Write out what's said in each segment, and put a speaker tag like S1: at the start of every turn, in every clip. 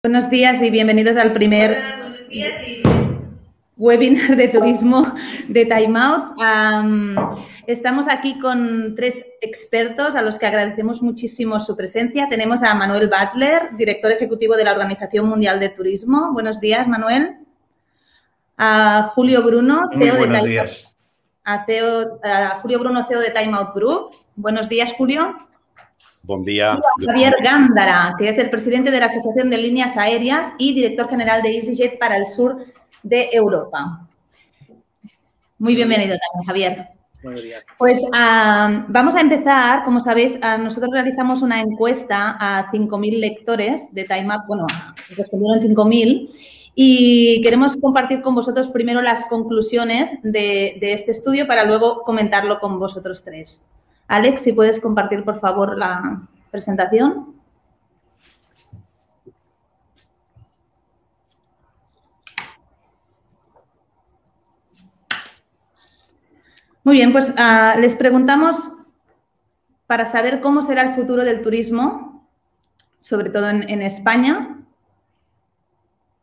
S1: Buenos días y bienvenidos al primer webinar de turismo de Time Out. Estamos aquí con tres expertos a los que agradecemos muchísimo su presencia. Tenemos a Manuel Butler, director ejecutivo de la Organización Mundial de Turismo. Buenos días, Manuel. A Julio Bruno, CEO de Time Out. Julio Bruno, CEO de Time Out Group. Buenos días, Julio.
S2: Buen día.
S1: Y Javier Gándara, que es el presidente de la Asociación de Líneas Aéreas y director general de EasyJet para el sur de Europa. Muy bienvenido también, Javier.
S3: Buenos días.
S1: Pues vamos a empezar. Como sabéis, nosotros realizamos una encuesta a 5.000 lectores de Time Out. Bueno, respondieron 5.000 y queremos compartir con vosotros primero las conclusiones de este estudio para luego comentarlo con vosotros tres. Alex, si puedes compartir, por favor, la presentación. Muy bien, pues les preguntamos para saber cómo será el futuro del turismo, sobre todo en España.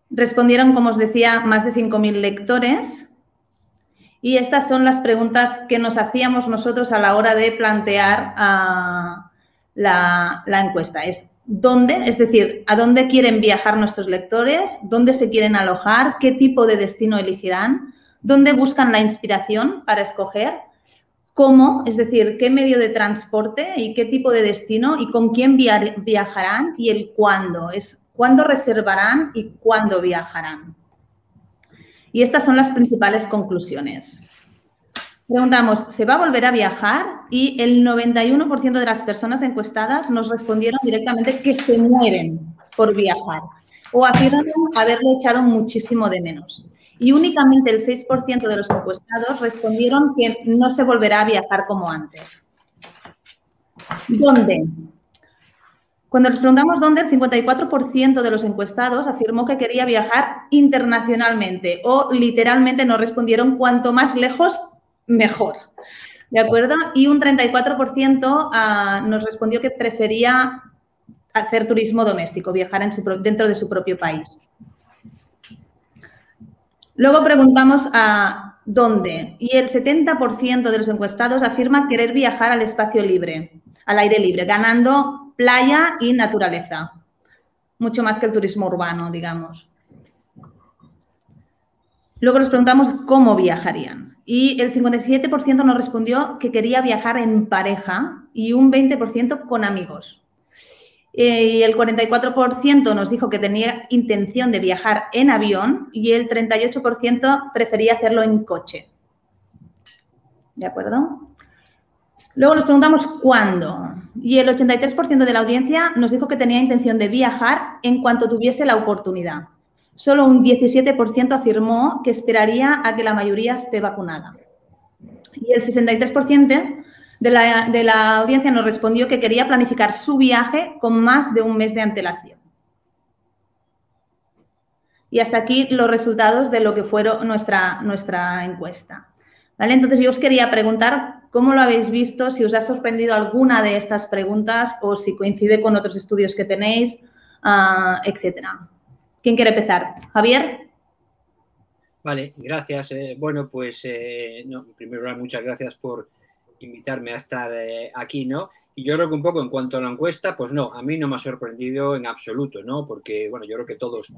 S1: Respondieron, como os decía, más de 5.000 lectores. Y estas son las preguntas que nos hacíamos nosotros a la hora de plantear la encuesta. Es ¿dónde? Es decir, ¿a dónde quieren viajar nuestros lectores? ¿Dónde se quieren alojar? ¿Qué tipo de destino elegirán? ¿Dónde buscan la inspiración para escoger? ¿Cómo? Es decir, ¿qué medio de transporte y qué tipo de destino y con quién viajarán y el cuándo? Es cuándo reservarán y cuándo viajarán. Y estas son las principales conclusiones. Preguntamos, ¿se va a volver a viajar? Y el 91% de las personas encuestadas nos respondieron directamente que se mueren por viajar o afirman haberlo echado muchísimo de menos. Y únicamente el 6% de los encuestados respondieron que no se volverá a viajar como antes. ¿Dónde? Cuando les preguntamos dónde, el 54% de los encuestados afirmó que quería viajar internacionalmente o literalmente nos respondieron cuanto más lejos, mejor. ¿De acuerdo? Y un 34% nos respondió que prefería hacer turismo doméstico, viajar dentro de su propio país. Luego preguntamos a dónde y el 70% de los encuestados afirma querer viajar al espacio libre, al aire libre, ganando playa y naturaleza, mucho más que el turismo urbano, digamos. Luego les preguntamos cómo viajarían y el 57% nos respondió que quería viajar en pareja y un 20% con amigos. Y el 44% nos dijo que tenía intención de viajar en avión y el 38% prefería hacerlo en coche. ¿De acuerdo? Luego nos preguntamos cuándo y el 83% de la audiencia nos dijo que tenía intención de viajar en cuanto tuviese la oportunidad. Solo un 17% afirmó que esperaría a que la mayoría esté vacunada. Y el 63% de la audiencia nos respondió que quería planificar su viaje con más de un mes de antelación. Y hasta aquí los resultados de lo que fue nuestra encuesta. ¿Vale? Entonces, yo os quería preguntar cómo lo habéis visto, si os ha sorprendido alguna de estas preguntas o si coincide con otros estudios que tenéis, etcétera. ¿Quién quiere empezar? ¿Javier?
S3: Vale, gracias. Bueno, pues, en primer lugar, muchas gracias por invitarme a estar aquí, ¿no? Y yo creo que un poco en cuanto a la encuesta, pues no, a mí no me ha sorprendido en absoluto, ¿no? Porque, bueno, yo creo que todos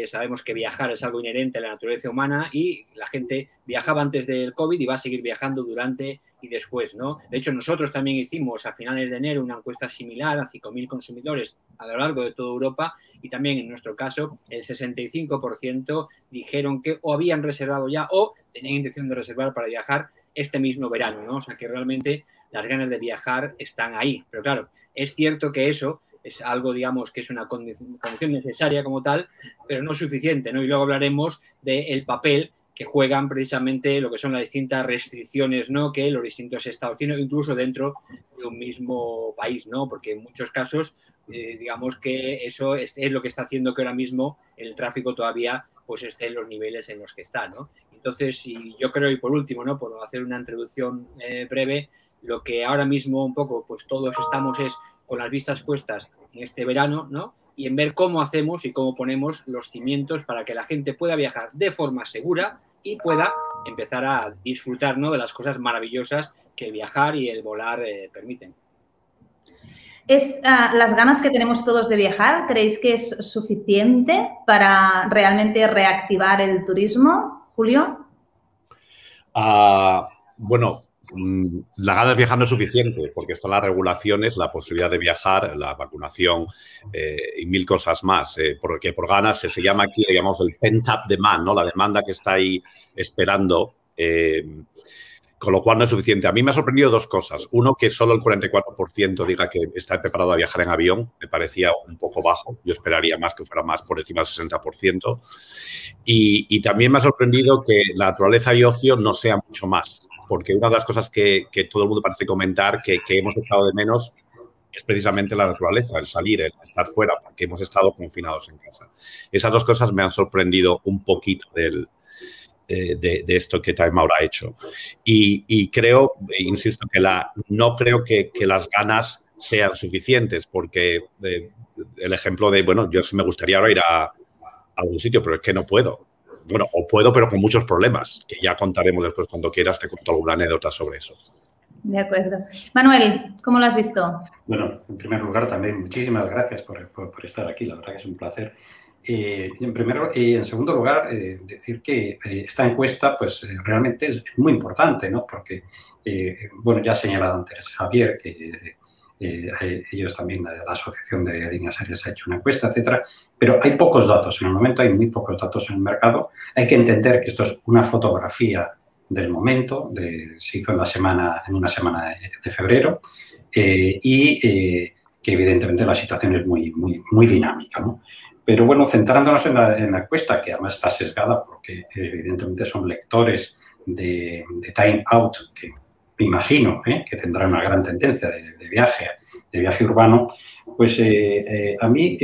S3: sabemos que viajar es algo inherente a la naturaleza humana y la gente viajaba antes del COVID y va a seguir viajando durante y después, ¿no? De hecho, nosotros también hicimos a finales de enero una encuesta similar a 5.000 consumidores a lo largo de toda Europa y también en nuestro caso el 65% dijeron que o habían reservado ya o tenían intención de reservar para viajar este mismo verano, ¿no? O sea, que realmente las ganas de viajar están ahí. Pero claro, es cierto que eso es algo, digamos, que es una condición necesaria como tal, pero no suficiente, ¿no? Y luego hablaremos del papel que juegan precisamente lo que son las distintas restricciones, ¿no? Que los distintos estados tienen, incluso dentro de un mismo país, ¿no? Porque en muchos casos, digamos que eso es lo que está haciendo que ahora mismo el tráfico todavía pues esté en los niveles en los que está, ¿no? Entonces, y yo creo, y por último, ¿no? Por hacer una introducción breve, lo que ahora mismo un poco pues todos estamos es con las vistas puestas en este verano, ¿no? Y en ver cómo hacemos y cómo ponemos los cimientos para que la gente pueda viajar de forma segura y pueda empezar a disfrutar, ¿no?, de las cosas maravillosas que viajar y el volar permiten.
S1: Las ganas que tenemos todos de viajar, ¿creéis que es suficiente para realmente reactivar el turismo, Julio?
S2: Bueno, la gana de viajar no es suficiente porque están las regulaciones, la posibilidad de viajar, la vacunación y mil cosas más. Porque por ganas se llama aquí, le llamamos el pent-up demand, ¿no? La demanda que está ahí esperando. Con lo cual no es suficiente. A mí me ha sorprendido dos cosas. Uno, que solo el 44% diga que está preparado a viajar en avión. Me parecía un poco bajo. Yo esperaría más, que fuera más por encima del 60%. Y también me ha sorprendido que la naturaleza y ocio no sea mucho más. Porque una de las cosas que todo el mundo parece comentar que hemos echado de menos es precisamente la naturaleza, el salir, el estar fuera, porque hemos estado confinados en casa. Esas dos cosas me han sorprendido un poquito de esto que Time Out ha hecho. Y creo, insisto, que no creo que las ganas sean suficientes, porque el ejemplo de, bueno, yo sí me gustaría ahora ir a algún sitio, pero es que no puedo. Bueno, o puedo, pero con muchos problemas, que ya contaremos después cuando quieras, te cuento alguna anécdota sobre eso.
S1: De acuerdo. Manuel, ¿cómo lo has visto?
S4: Bueno, en primer lugar también muchísimas gracias por estar aquí, la verdad que es un placer. En segundo lugar, decir que esta encuesta pues realmente es muy importante, ¿no? Porque, bueno, ya ha señalado antes Javier que ellos también, la Asociación de Líneas Aéreas ha hecho una encuesta, etcétera, pero hay pocos datos. En el momento hay muy pocos datos en el mercado. Hay que entender que esto es una fotografía del momento, se hizo en una semana de febrero y que evidentemente la situación es muy dinámica, ¿no? Pero bueno, centrándonos en la encuesta, que además está sesgada porque evidentemente son lectores de Time Out, que me imagino que tendrá una gran tendencia de viaje urbano, pues a mí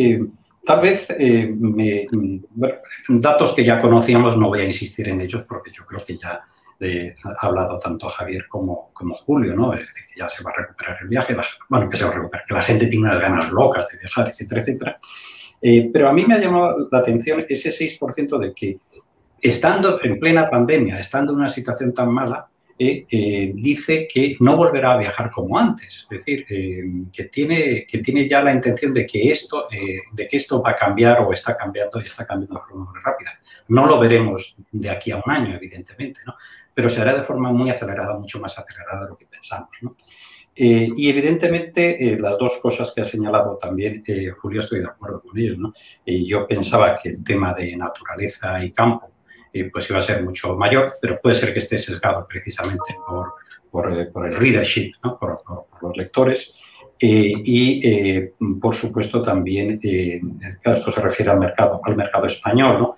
S4: tal vez bueno, datos que ya conocíamos, no voy a insistir en ellos porque yo creo que ya ha hablado tanto Javier como Julio, ¿no? Es decir, que ya se va a recuperar el viaje, bueno, que se va a recuperar, que la gente tiene unas ganas locas de viajar, etcétera, etcétera. Pero a mí me ha llamado la atención ese 6% de que, estando en plena pandemia, estando en una situación tan mala, dice que no volverá a viajar como antes. Es decir, que tiene ya la intención de que esto va a cambiar o está cambiando y está cambiando de forma muy rápida. No lo veremos de aquí a un año, evidentemente, ¿no? Pero se hará de forma muy acelerada, mucho más acelerada de lo que pensamos, ¿no? Y evidentemente las dos cosas que ha señalado también Julio, estoy de acuerdo con ellos, ¿no? Yo pensaba que el tema de naturaleza y campo pues iba a ser mucho mayor, pero puede ser que esté sesgado precisamente por el readership, ¿no? por los lectores. Por supuesto también, claro, esto se refiere al mercado español, ¿no?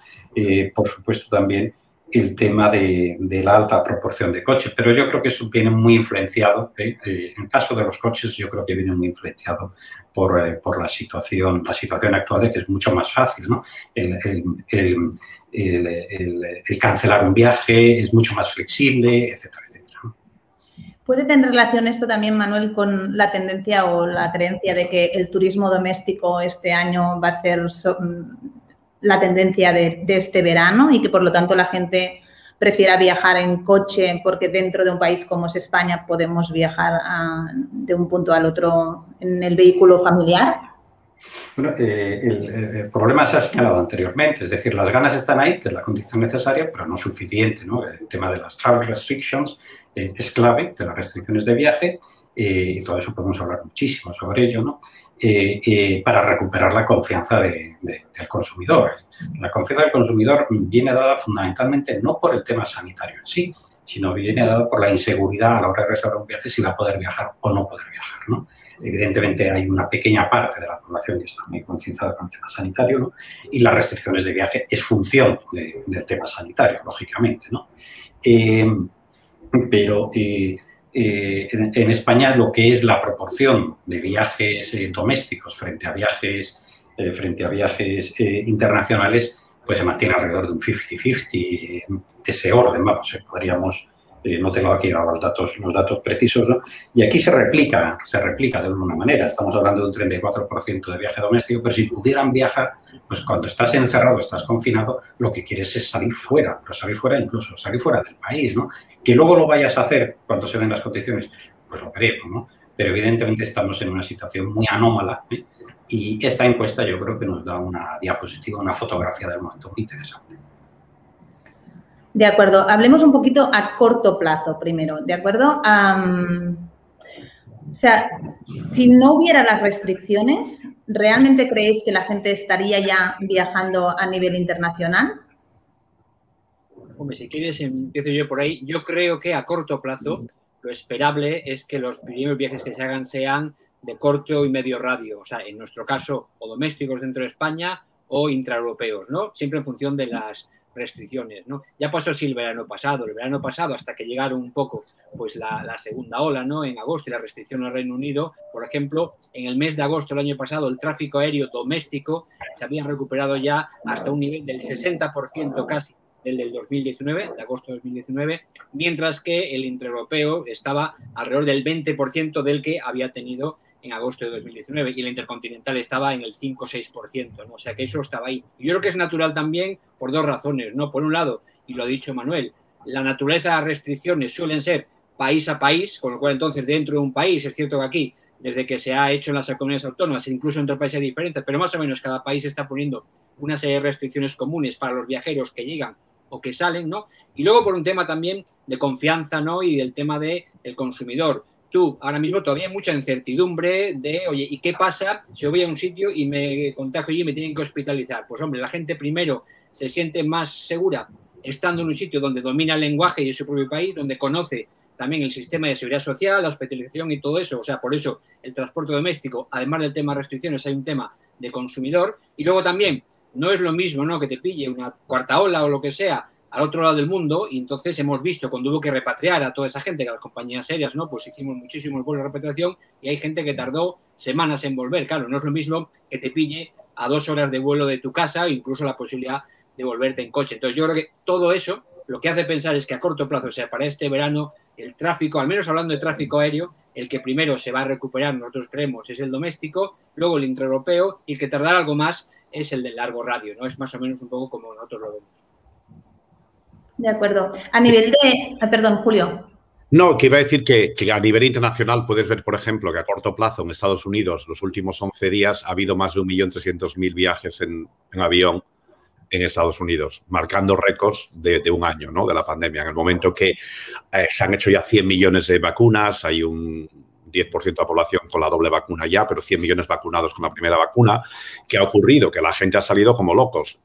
S4: Por supuesto también el tema de la alta proporción de coches, pero yo creo que eso viene muy influenciado, en el caso de los coches yo creo que viene muy influenciado por la situación actual, de que es mucho más fácil, ¿no? El cancelar un viaje es mucho más flexible, etcétera, etcétera.
S1: ¿Puede tener relación esto también, Manuel, con la tendencia o la creencia de que el turismo doméstico este año va a ser la tendencia de este verano y que, por lo tanto, la gente prefiera viajar en coche porque dentro de un país como es España podemos viajar de un punto al otro en el vehículo familiar?
S4: Bueno, el problema se ha señalado anteriormente, es decir, las ganas están ahí, que es la condición necesaria, pero no suficiente, ¿no? El tema de las travel restrictions es clave, de las restricciones de viaje, y todo eso podemos hablar muchísimo sobre ello, ¿no? Para recuperar la confianza del consumidor. La confianza del consumidor viene dada fundamentalmente no por el tema sanitario en sí, sino viene dada por la inseguridad a la hora de reservar un viaje, si va a poder viajar o no poder viajar, ¿no? Evidentemente hay una pequeña parte de la población que está muy concienciada con el tema sanitario, ¿no? Y las restricciones de viaje es función del tema sanitario, lógicamente, ¿no? Pero en España lo que es la proporción de viajes domésticos frente a viajes internacionales pues se mantiene alrededor de un 50-50, de ese orden, vamos, podríamos no tengo aquí los datos precisos, ¿no? Y aquí se replica de alguna manera. Estamos hablando de un 34% de viaje doméstico, pero si pudieran viajar, pues cuando estás encerrado, estás confinado, lo que quieres es salir fuera, pero salir fuera incluso, salir fuera del país, ¿no? Que luego lo vayas a hacer cuando se den las condiciones, pues lo veremos, ¿no? Pero evidentemente estamos en una situación muy anómala, ¿eh? Y esta encuesta yo creo que nos da una diapositiva, una fotografía del momento muy interesante.
S1: De acuerdo. Hablemos un poquito a corto plazo primero, ¿de acuerdo? O sea, si no hubiera las restricciones, ¿realmente creéis que la gente estaría ya viajando a nivel internacional?
S3: Hombre, si quieres, empiezo yo por ahí. Yo creo que a corto plazo lo esperable es que los primeros viajes que se hagan sean de corto y medio radio. O sea, en nuestro caso, o domésticos dentro de España o intraeuropeos, ¿no? Siempre en función de las restricciones, ¿no? Ya pasó así el verano pasado, hasta que llegaron un poco pues la segunda ola, ¿no? En agosto y la restricción al Reino Unido, por ejemplo, en el mes de agosto del año pasado el tráfico aéreo doméstico se había recuperado ya hasta un nivel del 60% casi del 2019, de agosto de 2019, mientras que el intraeuropeo estaba alrededor del 20% del que había tenido en agosto de 2019 y el intercontinental estaba en el 5 o 6%, ¿no? O sea que eso estaba ahí. Y yo creo que es natural también por dos razones, ¿no? Por un lado, y lo ha dicho Manuel, la naturaleza de las restricciones suelen ser país a país, con lo cual entonces dentro de un país, es cierto que aquí, desde que se ha hecho en las comunidades autónomas, incluso entre países diferentes, pero más o menos cada país está poniendo una serie de restricciones comunes para los viajeros que llegan o que salen, ¿no? Y luego por un tema también de confianza, ¿no? Y del tema del consumidor. Tú, ahora mismo todavía hay mucha incertidumbre de, oye, ¿y qué pasa si yo voy a un sitio y me contagio y me tienen que hospitalizar? Pues hombre, la gente primero se siente más segura estando en un sitio donde domina el lenguaje y es su propio país, donde conoce también el sistema de seguridad social, la hospitalización y todo eso. O sea, por eso el transporte doméstico, además del tema de restricciones, hay un tema de consumidor. Y luego también, no es lo mismo, ¿no?, que te pille una cuarta ola o lo que sea al otro lado del mundo, y entonces hemos visto cuando hubo que repatriar a toda esa gente, que las compañías aéreas, ¿no?, pues hicimos muchísimos vuelos de repatriación y hay gente que tardó semanas en volver. Claro, no es lo mismo que te pille a 2 horas de vuelo de tu casa, incluso la posibilidad de volverte en coche. Entonces yo creo que todo eso lo que hace pensar es que a corto plazo, o sea, para este verano, el tráfico, al menos hablando de tráfico aéreo, el que primero se va a recuperar, nosotros creemos, es el doméstico, luego el intraeuropeo, y el que tardará algo más es el de largo radio, ¿no? Es más o menos un poco como nosotros lo vemos.
S1: De acuerdo. A nivel de... Perdón, Julio.
S2: No, que iba a decir que a nivel internacional puedes ver, por ejemplo, que a corto plazo en Estados Unidos los últimos 11 días ha habido más de 1.300.000 viajes en avión en Estados Unidos, marcando récords de un año, ¿no?, de la pandemia. En el momento que se han hecho ya 100 millones de vacunas, hay un 10% de la población con la doble vacuna ya, pero 100 millones vacunados con la primera vacuna. ¿Qué ha ocurrido? Que la gente ha salido como locos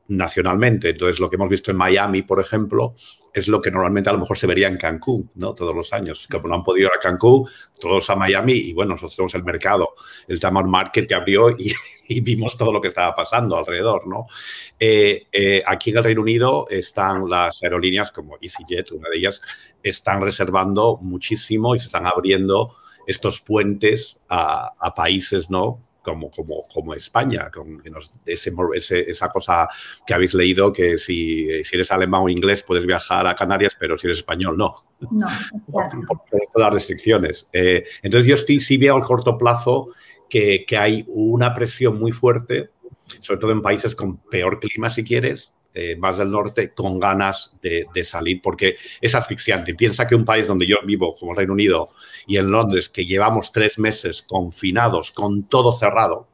S2: nacionalmente. Entonces, lo que hemos visto en Miami, por ejemplo, es lo que normalmente a lo mejor se vería en Cancún, ¿no?, todos los años. Como no han podido ir a Cancún, todos a Miami, y bueno, nosotros tenemos el mercado, el Tamar Market que abrió y vimos todo lo que estaba pasando alrededor, ¿no? Aquí en el Reino Unido están las aerolíneas como EasyJet, una de ellas, están reservando muchísimo y se están abriendo estos puentes a países, ¿no?, como España, con esa cosa que habéis leído, que si eres alemán o inglés puedes viajar a Canarias, pero si eres español no.
S1: No.
S2: Por todas las restricciones. Entonces yo sí veo al corto plazo que hay una presión muy fuerte, sobre todo en países con peor clima, si quieres, más del norte, con ganas de salir, porque es asfixiante. Piensa que un país donde yo vivo, como el Reino Unido, y en Londres, que llevamos 3 meses confinados, con todo cerrado,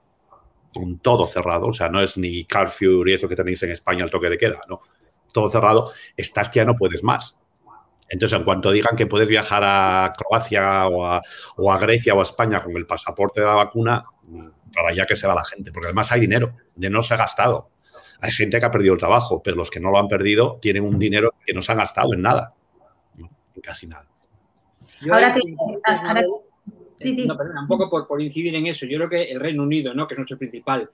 S2: o sea, no es ni curfew y eso que tenéis en España, el toque de queda, no, todo cerrado, estás que ya no puedes más. Entonces, en cuanto digan que puedes viajar a Croacia o a Grecia o a España con el pasaporte de la vacuna, para allá que se va la gente, porque además hay dinero no se ha gastado. Hay gente que ha perdido el trabajo, pero los que no lo han perdido tienen un dinero que no se han gastado en nada, en casi nada.
S1: Ahora sí.
S3: No, perdona, un poco por incidir en eso. Yo creo que el Reino Unido, ¿no?, que es nuestro principal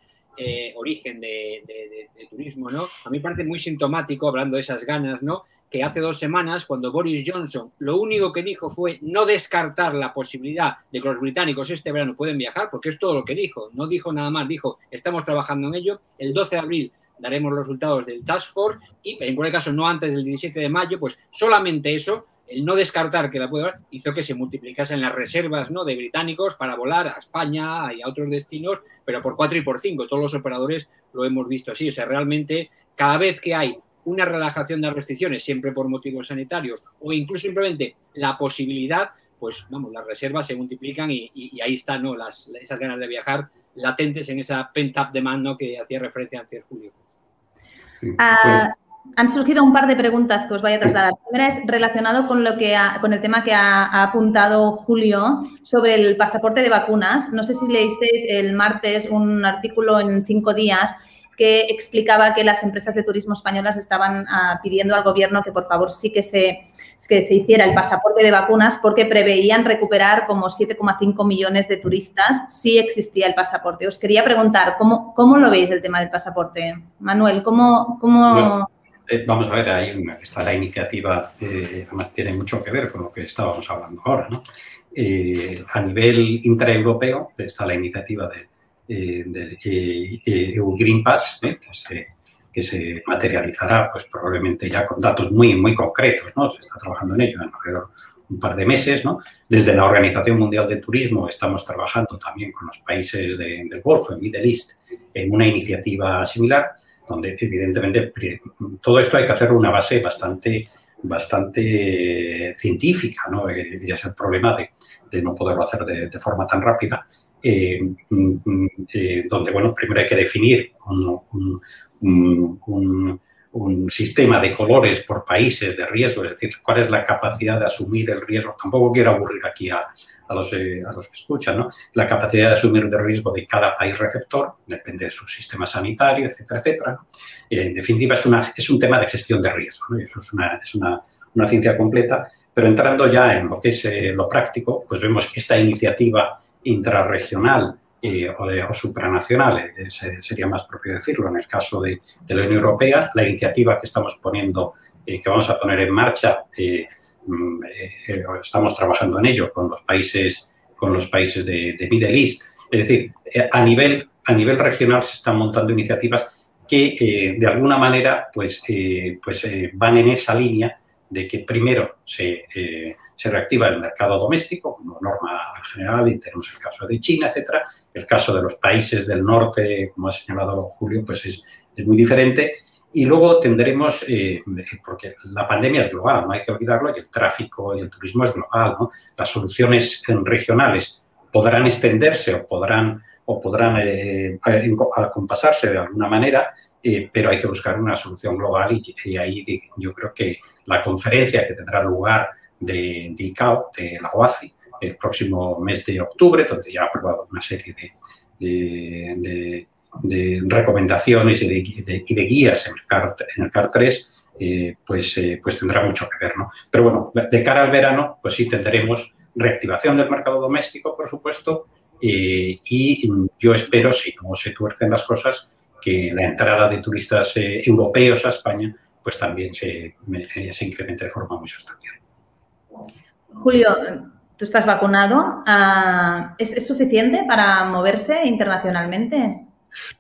S3: origen de turismo, ¿no?, a mí me parece muy sintomático, hablando de esas ganas, ¿no?, que hace 2 semanas, cuando Boris Johnson lo único que dijo fue no descartar la posibilidad de que los británicos este verano pueden viajar, porque es todo lo que dijo, no dijo nada más, dijo estamos trabajando en ello, el 12 de abril daremos los resultados del Task Force y en cualquier caso no antes del 17 de mayo, pues solamente eso el no descartar que la puede haber, hizo que se multiplicasen las reservas, ¿no?, de británicos para volar a España y a otros destinos, pero por 4 y por 5. Todos los operadores lo hemos visto así. O sea, realmente, cada vez que hay una relajación de las restricciones, siempre por motivos sanitarios, o incluso simplemente la posibilidad, pues vamos, las reservas se multiplican y ahí están, ¿no?, esas ganas de viajar latentes en esa pent-up demand, ¿no?, que hacía referencia antes Julio.
S4: Sí.
S1: Han surgido un par de preguntas que os voy a trasladar. La primera es relacionado con con el tema que ha apuntado Julio sobre el pasaporte de vacunas. No sé si leísteis el martes un artículo en 5 días que explicaba que las empresas de turismo españolas estaban pidiendo al gobierno que por favor sí que se hiciera el pasaporte de vacunas porque preveían recuperar como 7,5 millones de turistas si existía el pasaporte. Os quería preguntar, ¿cómo lo veis el tema del pasaporte? Manuel, ¿cómo...?
S4: Bueno, vamos a ver, está la iniciativa, además tiene mucho que ver con lo que estábamos hablando ahora, ¿no? A nivel intraeuropeo está la iniciativa del EU Green Pass, que se materializará pues probablemente ya con datos muy, muy concretos, ¿no? Se está trabajando en ello en alrededor un par de meses, ¿no? Desde la Organización Mundial de Turismo estamos trabajando también con los países del Golfo, en Middle East, en una iniciativa similar, donde evidentemente todo esto hay que hacerlo una base bastante científica, ¿no? Y es el problema de no poderlo hacer de forma tan rápida, donde, bueno, primero hay que definir un sistema de colores por países de riesgo, es decir, cuál es la capacidad de asumir el riesgo. Tampoco quiero aburrir aquí a los que escuchan, ¿no? La capacidad de asumir el riesgo de cada país receptor, depende de su sistema sanitario, etcétera, etcétera. En definitiva, es un tema de gestión de riesgo, ¿no? Y eso es una ciencia completa, pero entrando ya en lo que es lo práctico, pues vemos esta iniciativa intrarregional o supranacional, sería más propio decirlo, en el caso de la Unión Europea, la iniciativa que estamos poniendo, que vamos a poner en marcha, estamos trabajando en ello con los países de Middle East. Es decir, a nivel regional se están montando iniciativas que de alguna manera pues van en esa línea de que primero se reactiva el mercado doméstico como norma general, y tenemos el caso de China, etcétera. El caso de los países del norte, como ha señalado Julio, pues es muy diferente. Y luego tendremos, porque la pandemia es global, no hay que olvidarlo, y el tráfico y el turismo es global, ¿no? Las soluciones regionales podrán extenderse o podrán acompasarse de alguna manera, pero hay que buscar una solución global y ahí yo creo que la conferencia que tendrá lugar de ICAO, de la OACI, el próximo mes de octubre, donde ya ha aprobado una serie de recomendaciones y de guías en el CAR 3, pues tendrá mucho que ver, ¿no? Pero bueno, de cara al verano, pues sí tendremos reactivación del mercado doméstico, por supuesto, y yo espero, si no se tuercen las cosas, que la entrada de turistas europeos a España pues también se incremente de forma muy sustancial.
S1: Julio, tú estás vacunado. ¿Es suficiente para moverse internacionalmente?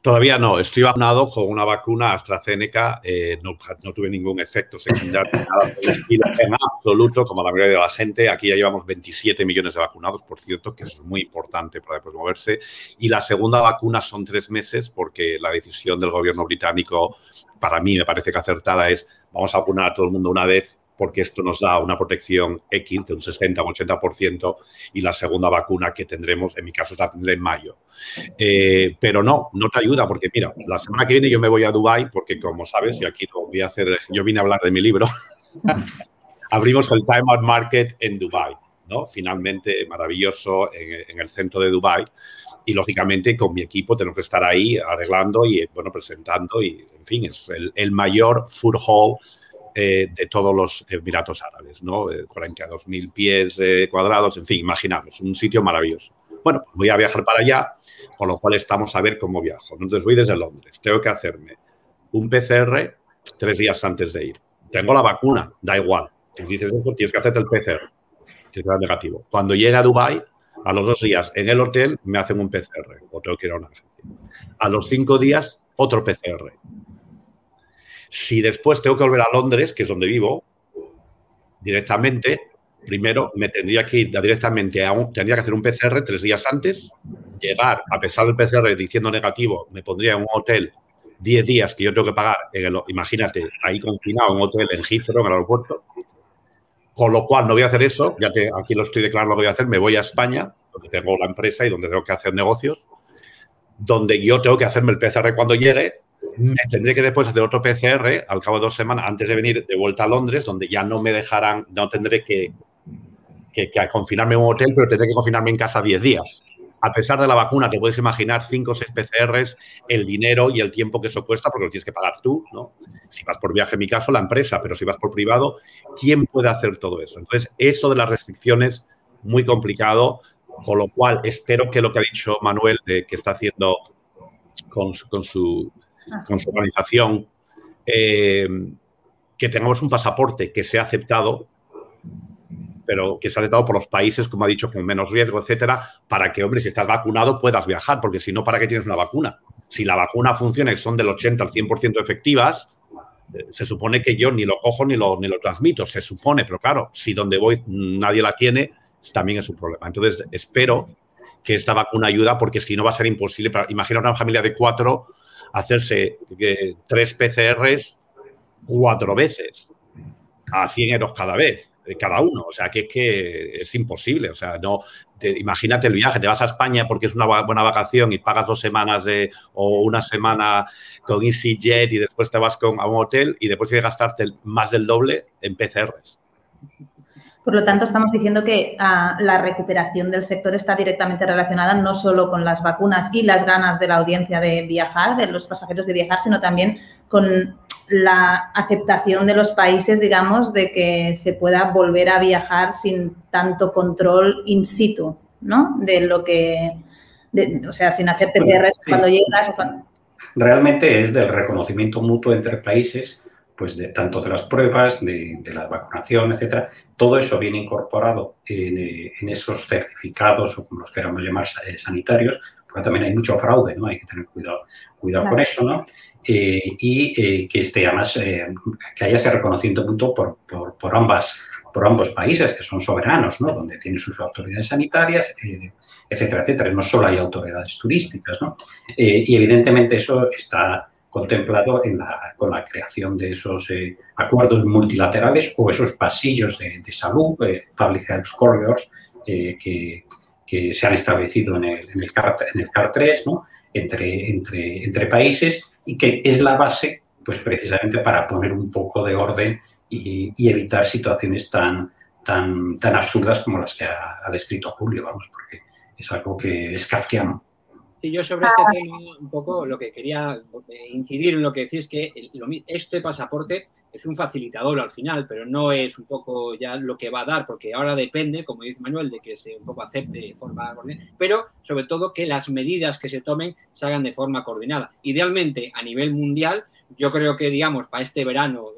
S2: Todavía no. Estoy vacunado con una vacuna AstraZeneca. No tuve ningún efecto secundario en absoluto, como la mayoría de la gente. Aquí ya llevamos 27 millones de vacunados, por cierto, que eso es muy importante para poder moverse. Y la segunda vacuna son 3 meses, porque la decisión del gobierno británico, para mí me parece que acertada, es vamos a vacunar a todo el mundo una vez, porque esto nos da una protección X de un 60 o un 80%, y la segunda vacuna que tendremos, en mi caso, la tendré en mayo. Pero no te ayuda, porque mira, la semana que viene yo me voy a Dubái, porque como sabes, y aquí lo voy a hacer, yo vine a hablar de mi libro, abrimos el Time Out Market en Dubái, ¿no? Finalmente, maravilloso, en el centro de Dubái, y lógicamente con mi equipo tenemos que estar ahí arreglando y, bueno, presentando, y en fin, es el mayor food hall de todos los Emiratos Árabes, ¿no? 42.000 pies cuadrados, en fin, imaginaos, un sitio maravilloso. Bueno, voy a viajar para allá, con lo cual estamos a ver cómo viajo. Entonces voy desde Londres, tengo que hacerme un PCR 3 días antes de ir. Tengo la vacuna, da igual. Si dices eso, tienes que hacerte el PCR, si te da negativo. Cuando llegue a Dubái, a los 2 días en el hotel me hacen un PCR, o tengo que ir a una agencia. A los 5 días, otro PCR. Si después tengo que volver a Londres, que es donde vivo, directamente, primero me tendría que ir directamente tendría que hacer un PCR 3 días antes, llegar, a pesar del PCR diciendo negativo, me pondría en un hotel 10 días que yo tengo que pagar, imagínate, ahí confinado en un hotel en Heathrow, en el aeropuerto, con lo cual no voy a hacer eso, ya que aquí lo estoy declarando lo que voy a hacer, me voy a España, donde tengo la empresa y donde tengo que hacer negocios, donde yo tengo que hacerme el PCR cuando llegue. Me tendré que después hacer otro PCR al cabo de 2 semanas antes de venir de vuelta a Londres, donde ya no me dejarán, no tendré que confinarme en un hotel, pero tendré que confinarme en casa 10 días. A pesar de la vacuna, te puedes imaginar 5 o 6 PCRs, el dinero y el tiempo que eso cuesta, porque lo tienes que pagar tú, ¿no? Si vas por viaje, en mi caso, la empresa, pero si vas por privado, ¿quién puede hacer todo eso? Entonces, eso de las restricciones, muy complicado, con lo cual espero que lo que ha dicho Manuel, que está haciendo con su organización, que tengamos un pasaporte que sea aceptado, pero que sea aceptado por los países, como ha dicho, con menos riesgo, etcétera, para que, hombre, si estás vacunado puedas viajar, porque si no, ¿para qué tienes una vacuna? Si la vacuna funciona y son del 80 al 100% efectivas, se supone que yo ni lo cojo ni lo transmito, se supone, pero claro, si donde voy nadie la tiene, también es un problema. Entonces, espero que esta vacuna ayuda, porque si no va a ser imposible. Imagina una familia de 4 hacerse 3 PCRs 4 veces a 100 euros cada uno. O sea, que es imposible. O sea, no, imagínate el viaje, te vas a España porque es una buena vacación y pagas 2 semanas o una semana con EasyJet y después te vas a un hotel y después tienes que gastarte más del doble en PCRs.
S1: Por lo tanto, estamos diciendo que la recuperación del sector está directamente relacionada no solo con las vacunas y las ganas de la audiencia de viajar, de los pasajeros de viajar, sino también con la aceptación de los países, digamos, de que se pueda volver a viajar sin tanto control in situ, ¿no? De lo que, o sea, sin hacer PCR cuando llegas o cuando...
S4: Realmente es del reconocimiento mutuo entre países, pues tanto de las pruebas, de la vacunación, etcétera. Todo eso viene incorporado en esos certificados, o como los queramos llamar, sanitarios, porque también hay mucho fraude, ¿no? Hay que tener cuidado claro. Con eso, ¿no? Que además que haya ese reconocimiento mutuo por ambos países, que son soberanos, ¿no? Donde tienen sus autoridades sanitarias, etcétera, etcétera. No solo hay autoridades turísticas, ¿no? Y evidentemente eso está contemplado con la creación de esos acuerdos multilaterales o esos pasillos de salud, Public Health Corridors, que se han establecido en el CAR 3, ¿no? entre países, y que es la base, pues precisamente para poner un poco de orden y evitar situaciones tan absurdas como las que ha descrito Julio, vamos, porque es algo que es kafkiano.
S3: Sí, yo sobre este tema un poco lo que quería incidir en lo que decís es que este pasaporte es un facilitador al final, pero no es un poco ya lo que va a dar, porque ahora depende, como dice Manuel, de que se un poco acepte de forma coordinada, pero sobre todo que las medidas que se tomen se hagan de forma coordinada. Idealmente, a nivel mundial, yo creo que, digamos, para este verano,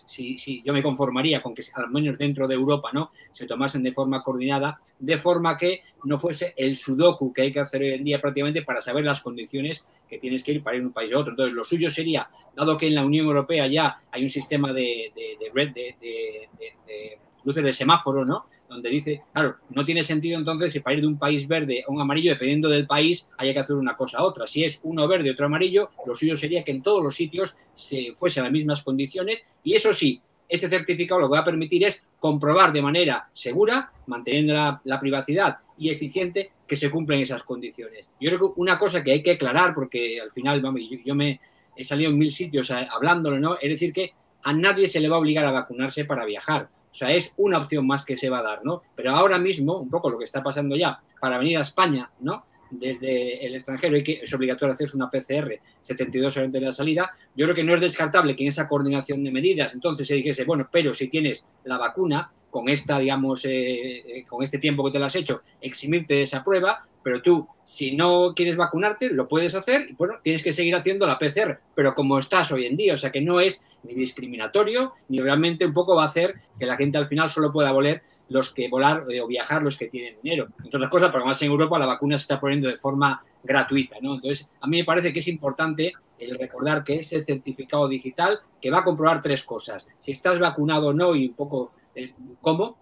S3: si yo me conformaría con que al menos dentro de Europa, ¿no?, se tomasen de forma coordinada, de forma que no fuese el sudoku que hay que hacer hoy en día prácticamente para saber las condiciones que tienes que ir para ir de un país a otro. Entonces, lo suyo sería, dado que en la Unión Europea ya hay un sistema de luces de semáforo, ¿no?, donde dice, claro, no tiene sentido entonces que para ir de un país verde a un amarillo, dependiendo del país, haya que hacer una cosa u otra. Si es uno verde y otro amarillo, lo suyo sería que en todos los sitios se fuesen las mismas condiciones, y eso sí, ese certificado lo que va a permitir es comprobar de manera segura, manteniendo la privacidad y eficiente, que se cumplen esas condiciones. Yo creo que una cosa que hay que aclarar, porque al final, vamos, yo me he salido en 1000 sitios hablándolo, ¿no?, es decir, que a nadie se le va a obligar a vacunarse para viajar. O sea, es una opción más que se va a dar, ¿no? Pero ahora mismo, un poco lo que está pasando ya, para venir a España, ¿no?, desde el extranjero, es obligatorio hacerse una PCR 72 horas antes de la salida. Yo creo que no es descartable que en esa coordinación de medidas entonces se dijese, bueno, pero si tienes la vacuna, con esta, digamos, con este tiempo que te la has hecho, eximirte de esa prueba, pero tú, si no quieres vacunarte, lo puedes hacer y, bueno, tienes que seguir haciendo la PCR, pero como estás hoy en día, o sea que no es ni discriminatorio, ni realmente un poco va a hacer que la gente al final solo pueda volar o viajar los que tienen dinero. Entre otras cosas, porque además en Europa la vacuna se está poniendo de forma gratuita, ¿no? Entonces, a mí me parece que es importante el recordar que ese certificado digital que va a comprobar 3 cosas. Si estás vacunado o no, y un poco ¿Cómo?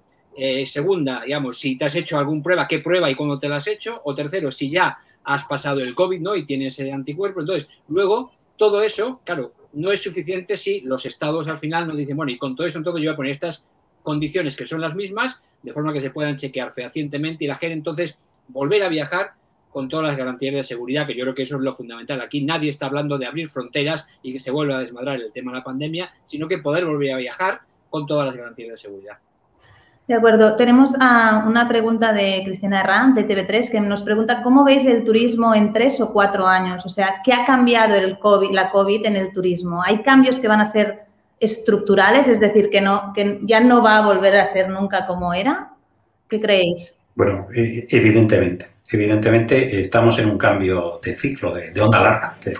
S3: Segunda, digamos, si te has hecho alguna prueba, ¿qué prueba y cuándo te la has hecho? O tercero, si ya has pasado el COVID, ¿no? Y tienes anticuerpos. Entonces, luego, todo eso, claro, no es suficiente si los estados al final nos dicen, bueno, y con todo eso entonces yo voy a poner estas condiciones que son las mismas, de forma que se puedan chequear fehacientemente y la gente entonces volver a viajar con todas las garantías de seguridad, que yo creo que eso es lo fundamental. Aquí nadie está hablando de abrir fronteras y que se vuelva a desmadrar el tema de la pandemia, sino que poder volver a viajar con todas las garantías de seguridad.
S1: De acuerdo. Tenemos una pregunta de Cristina Herrán, de TV3, que nos pregunta ¿cómo veis el turismo en 3 o 4 años? O sea, ¿qué ha cambiado la COVID en el turismo? ¿Hay cambios que van a ser estructurales? Es decir, que ya no va a volver a ser nunca como era. ¿Qué creéis?
S4: Bueno, evidentemente estamos en un cambio de ciclo, de onda larga. Que,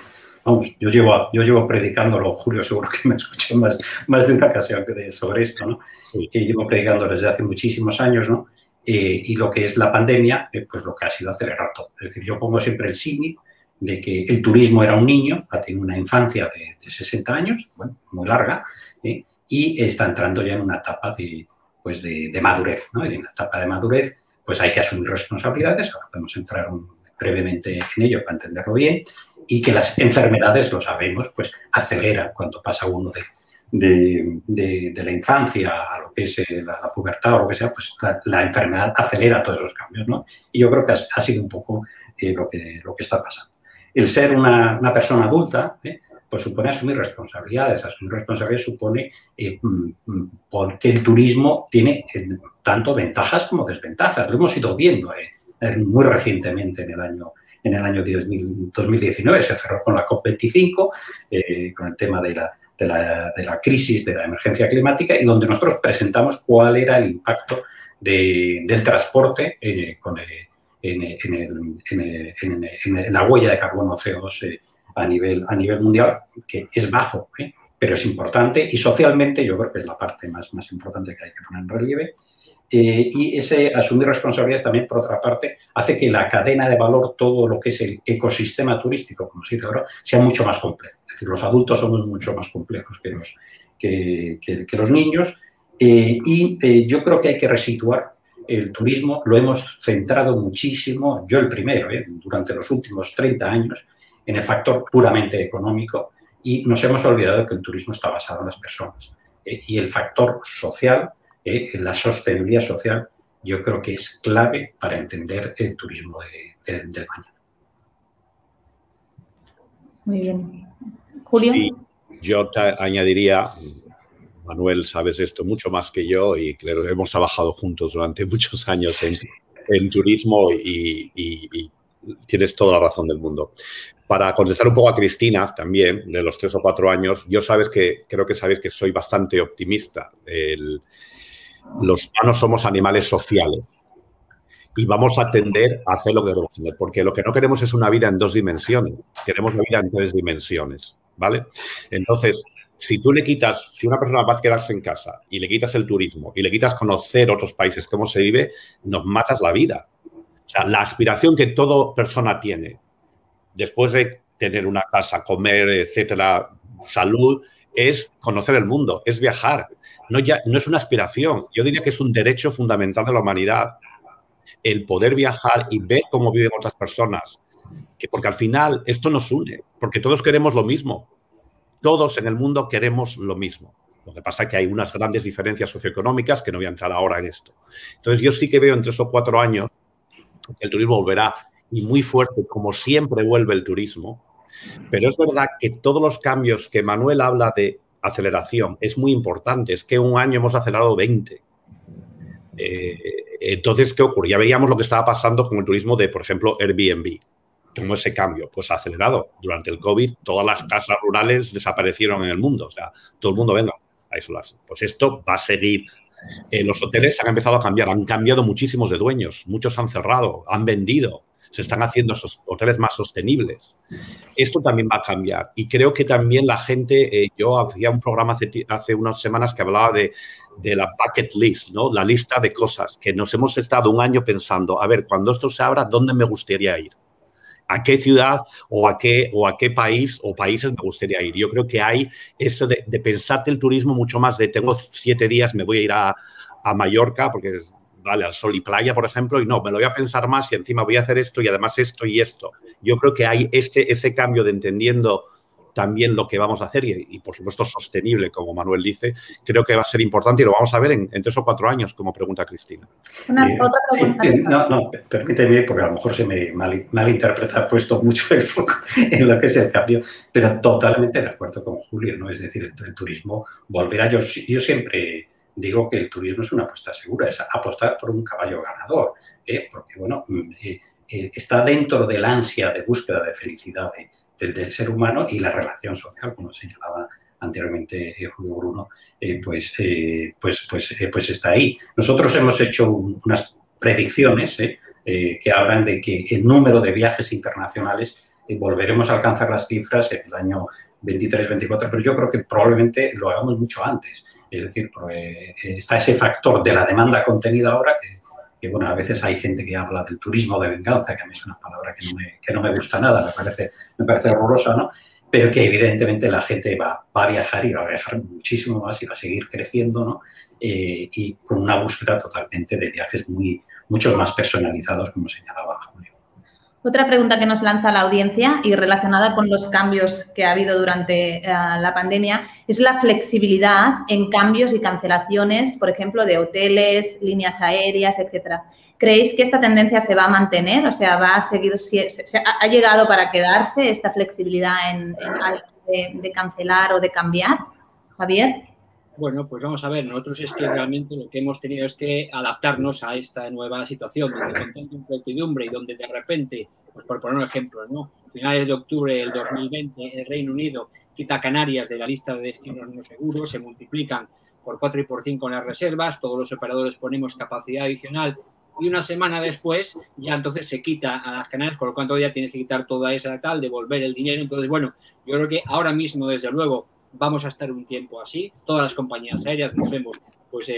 S4: vamos, yo llevo predicándolo, Julio, seguro que me escuché más de una ocasión sobre esto, ¿no? Sí. Llevo predicando desde hace muchísimos años, ¿no? Y lo que es la pandemia, pues lo que ha sido acelerar todo. Es decir, yo pongo siempre el símil de que el turismo era un niño, ha tenido una infancia de 60 años, bueno, muy larga, y está entrando ya en una etapa de madurez, ¿no? Y en la etapa de madurez, pues hay que asumir responsabilidades, ahora podemos entrar brevemente en ello para entenderlo bien, y que las enfermedades, lo sabemos, pues aceleran cuando pasa uno de la infancia a lo que es la pubertad o lo que sea, pues la enfermedad acelera todos esos cambios, ¿no? Y yo creo que ha sido un poco lo que está pasando. El ser una persona adulta, pues supone asumir responsabilidades. Asumir responsabilidades supone que el turismo tiene tanto ventajas como desventajas. Lo hemos ido viendo muy recientemente en el año 2019. Se cerró con la COP25, con el tema de la crisis, de la emergencia climática, y donde nosotros presentamos cuál era el impacto del transporte en la huella de carbono CO2 a nivel mundial, que es bajo, pero es importante, y socialmente yo creo que es la parte más importante que hay que poner en relieve. Y ese asumir responsabilidades también, por otra parte, hace que la cadena de valor, todo lo que es el ecosistema turístico, como se dice ahora, sea mucho más complejo. Es decir, los adultos somos mucho más complejos que los niños, y yo creo que hay que resituar el turismo. Lo hemos centrado muchísimo, yo el primero, durante los últimos 30 años, en el factor puramente económico, y nos hemos olvidado que el turismo está basado en las personas. Y el factor social, la sostenibilidad social, yo creo que es clave para entender el turismo del mañana.
S1: Muy bien. Julio.
S2: Sí, yo te añadiría, Manuel, sabes esto mucho más que yo, y claro, hemos trabajado juntos durante muchos años en turismo y tienes toda la razón del mundo. Para contestar un poco a Cristina también, de los 3 o 4 años, creo que sabéis que soy bastante optimista. Los humanos somos animales sociales y vamos a tender a hacer lo que debemos hacer, porque lo que no queremos es una vida en 2 dimensiones, queremos una vida en 3 dimensiones, ¿vale? Entonces, si una persona va a quedarse en casa y le quitas el turismo y le quitas conocer otros países, cómo se vive, nos matas la vida. O sea, la aspiración que toda persona tiene después de tener una casa, comer, etcétera, salud, es conocer el mundo, es viajar. No es una aspiración, yo diría que es un derecho fundamental de la humanidad el poder viajar y ver cómo viven otras personas. Porque al final esto nos une, porque todos queremos lo mismo. Todos en el mundo queremos lo mismo. Lo que pasa es que hay unas grandes diferencias socioeconómicas que no voy a entrar ahora en esto. Entonces, yo sí que veo en 3 o 4 años que el turismo volverá, y muy fuerte, como siempre vuelve el turismo. Pero es verdad que todos los cambios que Manuel habla de aceleración es muy importante. Es que un año hemos acelerado 20. Entonces, ¿qué ocurre? Ya veíamos lo que estaba pasando con el turismo de, por ejemplo, Airbnb. Como ese cambio, pues ha acelerado. Durante el COVID, todas las casas rurales desaparecieron en el mundo. O sea, todo el mundo venga a isolarse. Pues esto va a seguir. Los hoteles han empezado a cambiar. Han cambiado muchísimos de dueños. Muchos han cerrado, han vendido. Se están haciendo esos hoteles más sostenibles. Esto también va a cambiar. Y creo que también la gente... yo hacía un programa hace unas semanas que hablaba de la bucket list, ¿no? La lista de cosas que nos hemos estado un año pensando, a ver, cuando esto se abra, ¿dónde me gustaría ir? a qué ciudad o a qué país o países me gustaría ir. Yo creo que hay eso de pensarte el turismo mucho más de tengo 7 días, me voy a ir a Mallorca porque vale, al sol y playa, por ejemplo, y no, me lo voy a pensar más y encima voy a hacer esto y además esto y esto. Yo creo que hay ese cambio de entendiendo también lo que vamos a hacer y, por supuesto, sostenible, como Manuel dice, creo que va a ser importante y lo vamos a ver en 3 o 4 años, como pregunta Cristina.
S1: Otra pregunta.
S4: No, permíteme, porque a lo mejor se me malinterpreta, he puesto mucho el foco en lo que es el cambio, pero totalmente de acuerdo con Julio, ¿no? Es decir, el turismo volverá. Yo siempre digo que el turismo es una apuesta segura, es apostar por un caballo ganador, porque, bueno, está dentro del ansia de búsqueda de felicidad del ser humano y la relación social, como señalaba anteriormente Julio Bruno, pues está ahí. Nosotros hemos hecho unas predicciones que hablan de que el número de viajes internacionales volveremos a alcanzar las cifras en el año 23-24, pero yo creo que probablemente lo hagamos mucho antes. Es decir, está ese factor de la demanda contenida ahora que bueno, a veces hay gente que habla del turismo de venganza, que a mí es una palabra que no me gusta nada, me parece horrorosa, ¿no? Pero que evidentemente la gente va a viajar y va a viajar muchísimo más y va a seguir creciendo, ¿no? Y con una búsqueda totalmente de viajes mucho más personalizados, como señalaba Julio.
S1: Otra pregunta que nos lanza la audiencia y relacionada con los cambios que ha habido durante la pandemia es la flexibilidad en cambios y cancelaciones, por ejemplo, de hoteles, líneas aéreas, etcétera. ¿Creéis que esta tendencia se va a mantener? O sea, ¿va a seguir? ¿Ha llegado para quedarse esta flexibilidad de cancelar o de cambiar? Javier.
S3: Bueno, pues vamos a ver, nosotros es que realmente lo que hemos tenido es que adaptarnos a esta nueva situación, donde con tanta incertidumbre y donde de repente, pues por poner un ejemplo, ¿no? A finales de octubre del 2020, el Reino Unido quita Canarias de la lista de destinos no seguros, se multiplican por 4 y por 5 en las reservas, todos los operadores ponemos capacidad adicional y una semana después ya entonces se quita a las Canarias, con lo cual ya tienes que quitar toda esa tal, devolver el dinero. Entonces, bueno, yo creo que ahora mismo, desde luego, vamos a estar un tiempo así. Todas las compañías aéreas nos hemos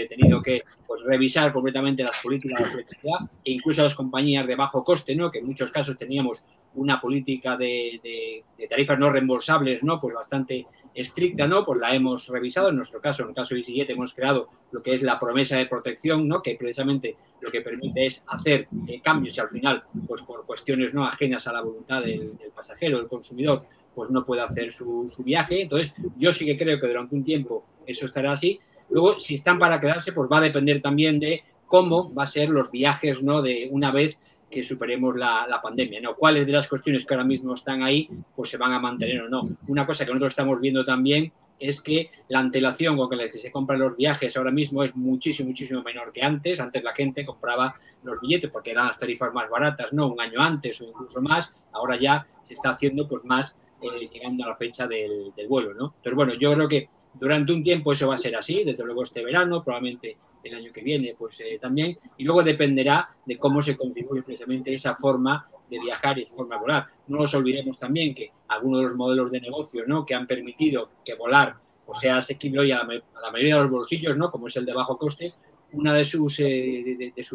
S3: tenido que revisar completamente las políticas de flexibilidad e incluso las compañías de bajo coste, ¿no? Que en muchos casos teníamos una política de tarifas no reembolsables, ¿no? Pues bastante estricta, ¿no? Pues la hemos revisado. En nuestro caso, en el caso de EasyJet, hemos creado lo que es la promesa de protección, ¿no? Que precisamente lo que permite es hacer cambios y al final, pues por cuestiones no ajenas a la voluntad del pasajero, del consumidor, pues no puede hacer su viaje. Entonces, yo sí que creo que durante un tiempo eso estará así. Luego, si están para quedarse, pues va a depender también de cómo va a ser los viajes, ¿no? De una vez que superemos la pandemia, ¿no? Cuáles de las cuestiones que ahora mismo están ahí, pues se van a mantener o no. Una cosa que nosotros estamos viendo también es que la antelación con la que se compran los viajes ahora mismo es muchísimo menor que antes. Antes la gente compraba los billetes porque eran las tarifas más baratas, ¿no? Un año antes o incluso más. Ahora ya se está haciendo pues más llegando a la fecha del vuelo, ¿no? Entonces, bueno, yo creo que durante un tiempo eso va a ser así, desde luego este verano, probablemente el año que viene, pues también, y luego dependerá de cómo se configure precisamente esa forma de viajar y esa forma de volar. No nos olvidemos también que algunos de los modelos de negocio, ¿no? Que han permitido que volar pues sea asequible hoy a la mayoría de los bolsillos, ¿no? Como es el de bajo coste, una de sus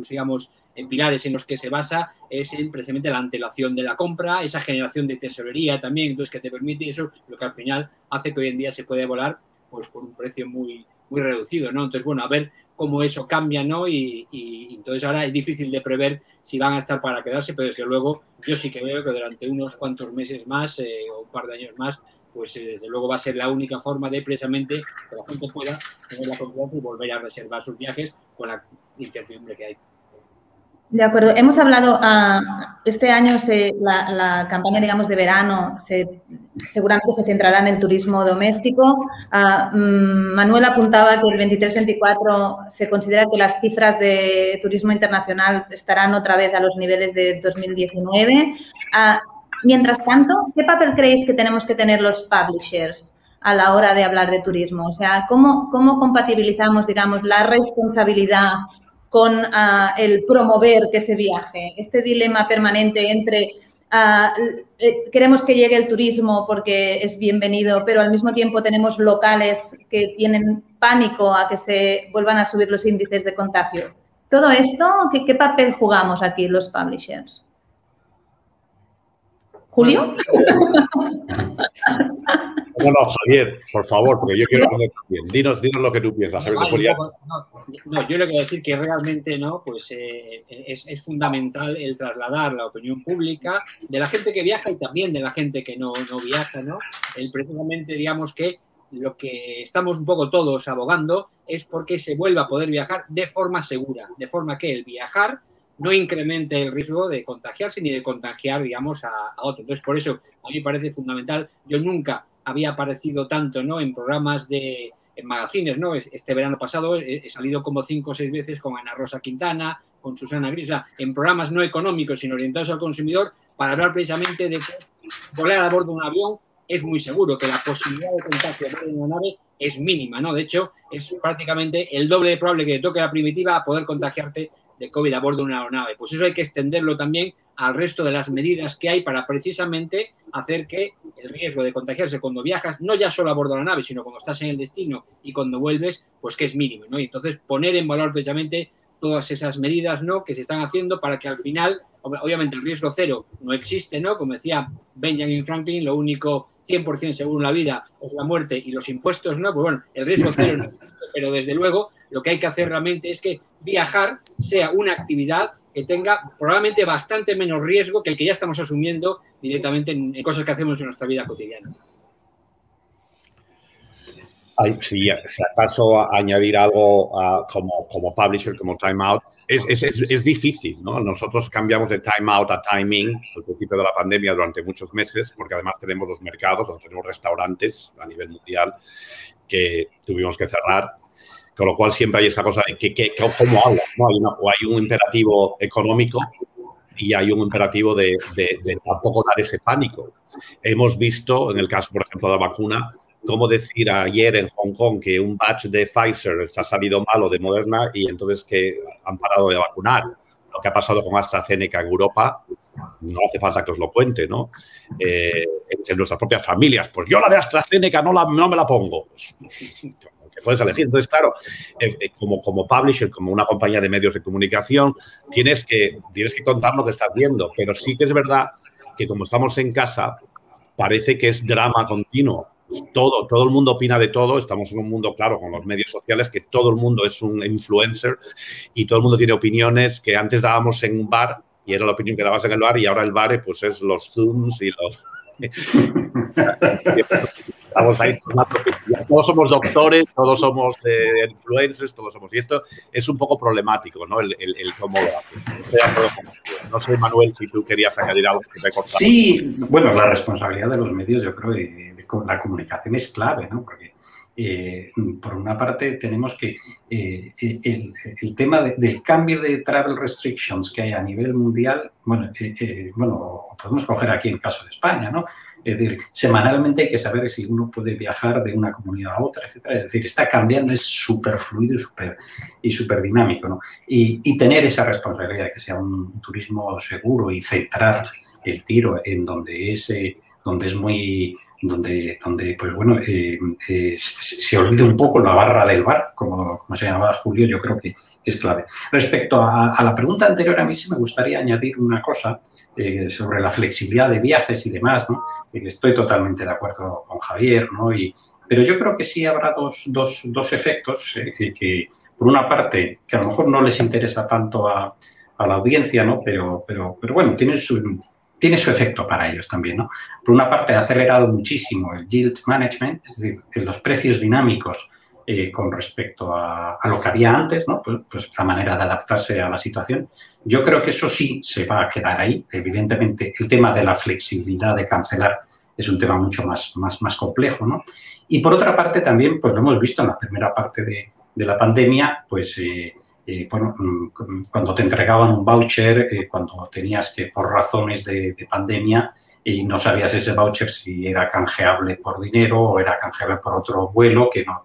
S3: digamos, pilares en los que se basa es precisamente la antelación de la compra, esa generación de tesorería también, entonces que te permite eso, lo que al final hace que hoy en día se puede volar pues por un precio muy reducido, ¿no? Entonces, bueno, a ver cómo eso cambia, ¿no? Y entonces ahora es difícil de prever si van a estar para quedarse, pero desde luego yo sí que veo que durante unos cuantos meses más o un par de años más, pues desde luego va a ser la única forma de precisamente que la gente pueda tener la confianza y volver a reservar sus viajes con la incertidumbre que hay.
S1: De acuerdo. Hemos hablado, este año la campaña, digamos, de verano seguramente se centrará en el turismo doméstico. Manuel apuntaba que el 23-24 se considera que las cifras de turismo internacional estarán otra vez a los niveles de 2019. Mientras tanto, ¿qué papel creéis que tenemos que tener los publishers a la hora de hablar de turismo? O sea, ¿cómo compatibilizamos, digamos, la responsabilidad con el promover que se viaje? Este dilema permanente entre queremos que llegue el turismo porque es bienvenido, pero al mismo tiempo tenemos locales que tienen pánico a que se vuelvan a subir los índices de contagio. Todo esto, ¿qué papel jugamos aquí los publishers? ¿Julio?
S3: Bueno,
S2: No, Javier, por favor, porque yo quiero aprender también. Dinos lo que tú piensas, Javier.
S3: No, yo le quiero decir que realmente no, pues es fundamental el trasladar la opinión pública de la gente que viaja y también de la gente que no viaja, ¿no? Precisamente, digamos que lo que estamos un poco todos abogando es porque se vuelva a poder viajar de forma segura, de forma que el viajar no incremente el riesgo de contagiarse ni de contagiar, digamos, a otros. Entonces, por eso a mí me parece fundamental. Yo nunca había aparecido tanto, ¿no?, en programas en magazines, ¿no? Este verano pasado he salido como 5 o 6 veces con Ana Rosa Quintana, con Susana Gris, o sea, en programas no económicos, sino orientados al consumidor, para hablar precisamente de que volar a bordo de un avión es muy seguro, que la posibilidad de contagio a bordo de una nave es mínima, ¿no? De hecho, es prácticamente el doble de probable que te toque la primitiva a poder contagiarte de COVID a bordo de una aeronave. Pues eso hay que extenderlo también al resto de las medidas que hay para precisamente hacer que el riesgo de contagiarse cuando viajas, no ya solo a bordo de la nave, sino cuando estás en el destino y cuando vuelves, pues que es mínimo, ¿no? Y entonces poner en valor precisamente todas esas medidas, ¿no?, que se están haciendo para que al final, obviamente el riesgo cero no existe, ¿no? Como decía Benjamin Franklin, lo único 100% seguro en la vida es la muerte y los impuestos, ¿no? Pues bueno, el riesgo cero no existe, pero desde luego lo que hay que hacer realmente es que viajar sea una actividad que tenga probablemente bastante menos riesgo que el que ya estamos asumiendo directamente en cosas que hacemos en nuestra vida cotidiana.
S2: Si acaso añadir algo como publisher, como Time Out, es difícil, ¿no? Nosotros cambiamos de Time Out a Timing al principio de la pandemia durante muchos meses, porque además tenemos los mercados, donde tenemos restaurantes a nivel mundial que tuvimos que cerrar. Con lo cual siempre hay esa cosa de cómo hablas, ¿no? Hay un imperativo económico y hay un imperativo de tampoco dar ese pánico. Hemos visto, en el caso, por ejemplo, de la vacuna, cómo decir ayer en Hong Kong que un batch de Pfizer ha salido mal o de Moderna y entonces que han parado de vacunar. Lo que ha pasado con AstraZeneca en Europa, no hace falta que os lo cuente, ¿no? En nuestras propias familias. Pues yo la de AstraZeneca no me la pongo. Que puedes elegir. Entonces, claro, como publisher, como una compañía de medios de comunicación, tienes que contar lo que estás viendo. Pero sí que es verdad que como estamos en casa, parece que es drama continuo. Todo el mundo opina de todo. Estamos en un mundo, claro, con los medios sociales, que todo el mundo es un influencer y todo el mundo tiene opiniones que antes dábamos en un bar y era la opinión que dabas en el bar y ahora el bar pues es los Zooms y los... Estamos ahí, todos somos doctores, todos somos influencers, todos somos... Y esto es un poco problemático, ¿no? El cómo lo hace. No sé, Manuel, si tú querías añadir algo que te he cortado.
S4: Sí, bueno, la responsabilidad de los medios, yo creo, de la comunicación es clave, ¿no? Porque, por una parte, tenemos que el tema del cambio de travel restrictions que hay a nivel mundial, bueno, podemos coger aquí el caso de España, ¿no? Es decir, semanalmente hay que saber si uno puede viajar de una comunidad a otra, etcétera. Es decir, está cambiando, es súper fluido y súper dinámico, ¿no? Y tener esa responsabilidad de que sea un turismo seguro y centrar el tiro en donde pues bueno, se olvide un poco la barra del bar, como se llamaba Julio, yo creo que es clave. Respecto a la pregunta anterior, a mí sí me gustaría añadir una cosa sobre la flexibilidad de viajes y demás, ¿no? Estoy totalmente de acuerdo con Javier, ¿no? Pero yo creo que sí habrá dos efectos que, por una parte, que a lo mejor no les interesa tanto a la audiencia, ¿no? Pero bueno, tienen su efecto para ellos también, ¿no? Por una parte, ha acelerado muchísimo el yield management, es decir, los precios dinámicos con respecto a lo que había antes, ¿no? Pues la manera de adaptarse a la situación. Yo creo que eso sí se va a quedar ahí. Evidentemente, el tema de la flexibilidad de cancelar es un tema mucho más complejo, ¿no? Y por otra parte también, pues lo hemos visto en la primera parte de la pandemia, pues bueno, cuando te entregaban un voucher, cuando tenías que, por razones de pandemia, y no sabías ese voucher si era canjeable por dinero o era canjeable por otro vuelo que no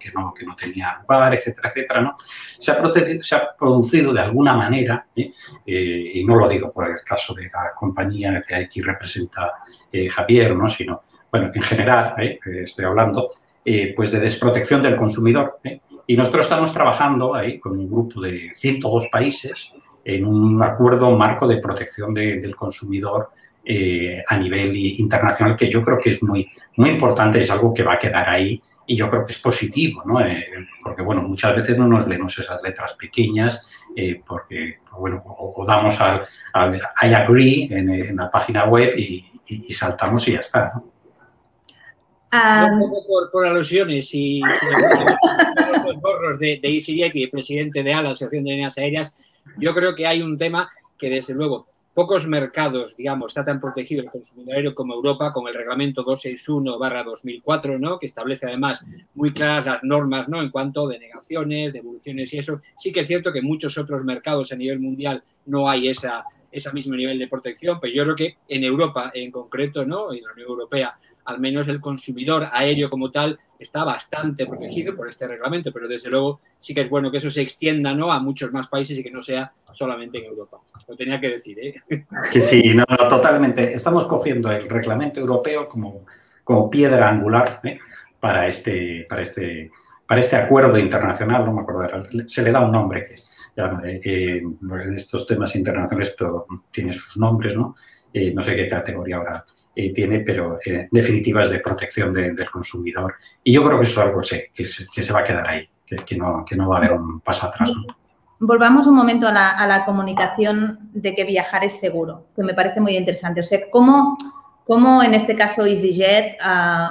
S4: tenía lugar, etcétera, etcétera, ¿no? Se ha producido de alguna manera, y no lo digo por el caso de la compañía que aquí representa Javier, ¿no? Sino, bueno, en general, estoy hablando, pues de desprotección del consumidor, Y nosotros estamos trabajando ahí con un grupo de 102 países en un acuerdo marco de protección del consumidor a nivel internacional, que yo creo que es muy, muy importante, es algo que va a quedar ahí y yo creo que es positivo, ¿no? Porque, bueno, muchas veces no nos leemos esas letras pequeñas porque, bueno, o damos al I agree en la página web y saltamos y ya está, ¿no?
S3: Un poco por alusiones y los gorros de EasyJet y el presidente de ALA, Asociación de Líneas Aéreas, yo creo que hay un tema que, desde luego, pocos mercados, digamos, está tan protegido el consumidor aéreo como Europa, con el reglamento 261/2004, ¿no? Que establece además muy claras las normas, ¿no? En cuanto a denegaciones, devoluciones y eso. Sí que es cierto que en muchos otros mercados a nivel mundial no hay ese mismo nivel de protección, pero yo creo que en Europa en concreto, ¿no? En la Unión Europea, al menos el consumidor aéreo como tal está bastante protegido por este reglamento, pero desde luego sí que es bueno que eso se extienda, ¿no? A muchos más países y que no sea solamente en Europa. Lo tenía que decir, ¿eh?
S4: Que sí, no, totalmente. Estamos cogiendo el reglamento europeo como piedra angular, ¿eh? para este acuerdo internacional, no me acuerdo, se le da un nombre que en estos temas internacionales esto tiene sus nombres, ¿no? No sé qué categoría ahora tiene, pero en definitiva es de protección del consumidor. Y yo creo que eso es algo que se va a quedar ahí, que no va a haber un paso atrás, ¿no?
S1: Volvamos un momento a la comunicación de que viajar es seguro, que me parece muy interesante. O sea, ¿cómo en este caso EasyJet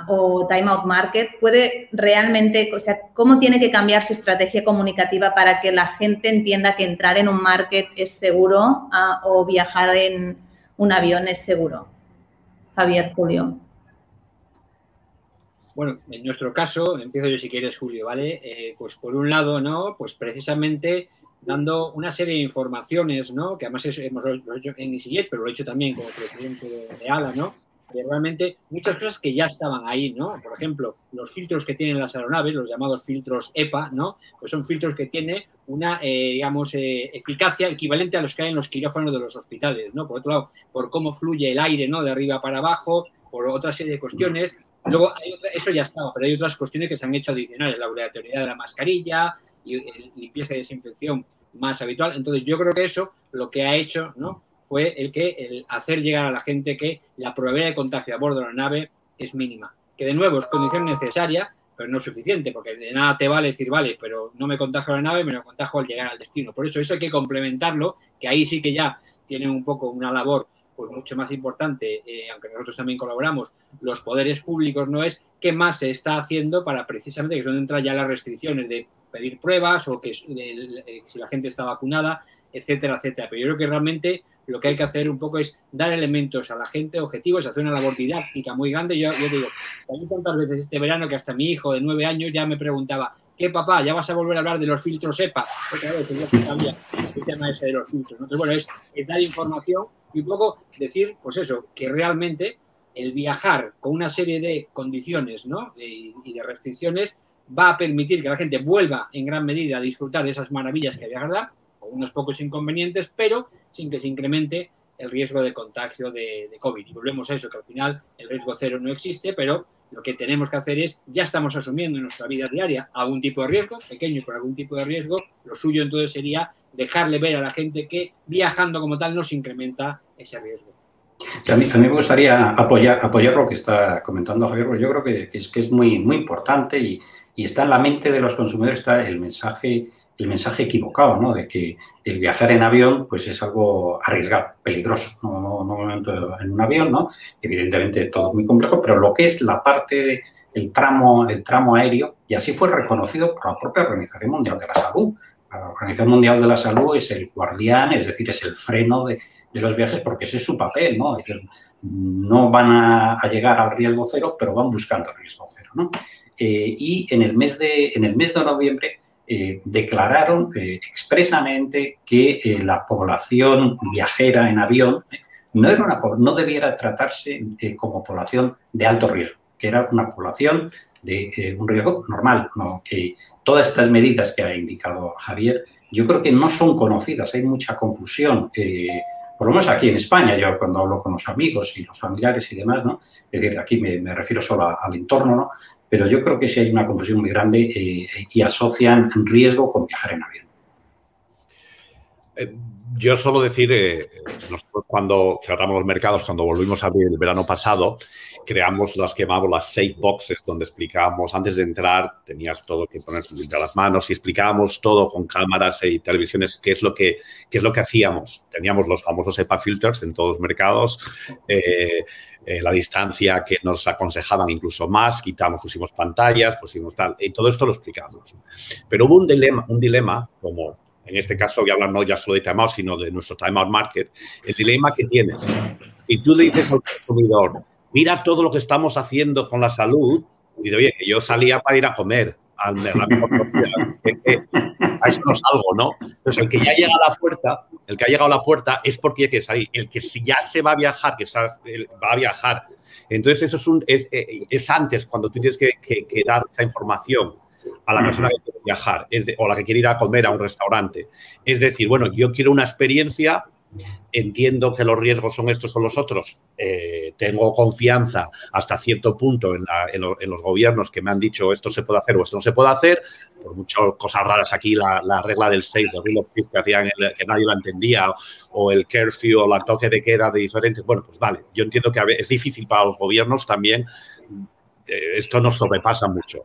S1: o Time Out Market puede realmente, o sea, cómo tiene que cambiar su estrategia comunicativa para que la gente entienda que entrar en un market es seguro o viajar en un avión es seguro? Javier, Julio.
S3: Bueno, en nuestro caso, empiezo yo si quieres, Julio, ¿vale? Pues por un lado, ¿no? Pues precisamente dando una serie de informaciones, ¿no? Que además lo hecho en EasyJet, pero lo he hecho también como presidente de ALA, ¿no? De realmente muchas cosas que ya estaban ahí, ¿no? Por ejemplo, los filtros que tienen las aeronaves, los llamados filtros EPA, ¿no? Pues son filtros que tienen una, digamos, eficacia equivalente a los que hay en los quirófanos de los hospitales, ¿no? Por otro lado, por cómo fluye el aire, ¿no? De arriba para abajo, por otra serie de cuestiones. Luego, eso ya estaba, pero hay otras cuestiones que se han hecho adicionales, la obligatoriedad de la mascarilla y limpieza y desinfección más habitual. Entonces, yo creo que eso lo que ha hecho, ¿no? Fue el hacer llegar a la gente que la probabilidad de contagio a bordo de la nave es mínima. Que, de nuevo, es condición necesaria, pero no suficiente, porque de nada te vale decir, vale, pero no me contagio a la nave, me lo contagio al llegar al destino. Por eso hay que complementarlo, que ahí sí que ya tienen un poco una labor pues mucho más importante, aunque nosotros también colaboramos, los poderes públicos, ¿no? Es qué más se está haciendo para precisamente, que es donde entran ya las restricciones de pedir pruebas o que si la gente está vacunada, etcétera, etcétera. Pero yo creo que realmente lo que hay que hacer un poco es dar elementos a la gente, objetivos, hacer una labor didáctica muy grande. Yo digo, a mí tantas veces este verano que hasta mi hijo de 9 años ya me preguntaba, ¿qué, papá? ¿Ya vas a volver a hablar de los filtros EPA? Porque a veces yo sabía el tema ese de los filtros, ¿no? Entonces, bueno, es dar información y un poco decir, pues eso, que realmente el viajar con una serie de condiciones, ¿no? y de restricciones va a permitir que la gente vuelva en gran medida a disfrutar de esas maravillas que viajar da, con unos pocos inconvenientes, pero sin que se incremente el riesgo de contagio de COVID. Y volvemos a eso, que al final el riesgo cero no existe, pero lo que tenemos que hacer es, ya estamos asumiendo en nuestra vida diaria algún tipo de riesgo, pequeño pero algún tipo de riesgo, lo suyo entonces sería dejarle ver a la gente que viajando como tal no se incrementa ese riesgo.
S4: A mí me gustaría apoyar lo que está comentando Javier, porque yo creo que es muy, muy importante y está en la mente de los consumidores está el mensaje equivocado, ¿no? De que el viajar en avión pues es algo arriesgado, peligroso, no en un avión, ¿no? Evidentemente es todo muy complejo, pero lo que es la parte del tramo aéreo, y así fue reconocido por la propia Organización Mundial de la Salud. La Organización Mundial de la Salud es el guardián, es decir, es el freno de los viajes porque ese es su papel, ¿no? Es decir, no van a llegar al riesgo cero, pero van buscando el riesgo cero, ¿no? Y en el mes de noviembre declararon expresamente que la población viajera en avión no debiera tratarse como población de alto riesgo, que era una población de un riesgo normal, ¿no? Que todas estas medidas que ha indicado Javier, yo creo que no son conocidas, hay mucha confusión. Por lo menos aquí en España, yo cuando hablo con los amigos y los familiares y demás, ¿no? Es decir, aquí me refiero solo al entorno, ¿no? Pero yo creo que sí hay una confusión muy grande y asocian riesgo con viajar en avión.
S2: Yo suelo decir, nosotros cuando cerramos los mercados, cuando volvimos a abrir el verano pasado, creamos las que llamamos las safe boxes, donde explicábamos, antes de entrar, tenías todo que poner entre las manos y explicábamos todo con cámaras y televisiones, qué es lo que hacíamos. Teníamos los famosos HEPA filters en todos los mercados, la distancia que nos aconsejaban incluso más, pusimos pantallas, pusimos tal, y todo esto lo explicamos. Pero hubo un dilema como... En este caso voy a hablar no ya solo de timeout, sino de nuestro timeout market. El dilema que tienes. Y tú le dices al consumidor, mira todo lo que estamos haciendo con la salud. Y dice, oye, que yo salía para ir a comer. A eso no salgo, ¿no? Entonces, el que ya llega a la puerta, el que ha llegado a la puerta es porque hay que salir. El que si ya se va a viajar, va a viajar. Entonces, eso es antes, cuando tú tienes que dar esa información a la persona que quiere viajar o la que quiere ir a comer a un restaurante. Es decir, bueno, yo quiero una experiencia, entiendo que los riesgos son estos o los otros, tengo confianza hasta cierto punto en los gobiernos que me han dicho esto se puede hacer o esto no se puede hacer, por muchas cosas raras aquí, la regla del 6, de Rule of 6 que hacían, que nadie la entendía, o el curfew o la toque de queda de diferentes, bueno, pues vale, yo entiendo que es difícil para los gobiernos también. Esto nos sobrepasa mucho.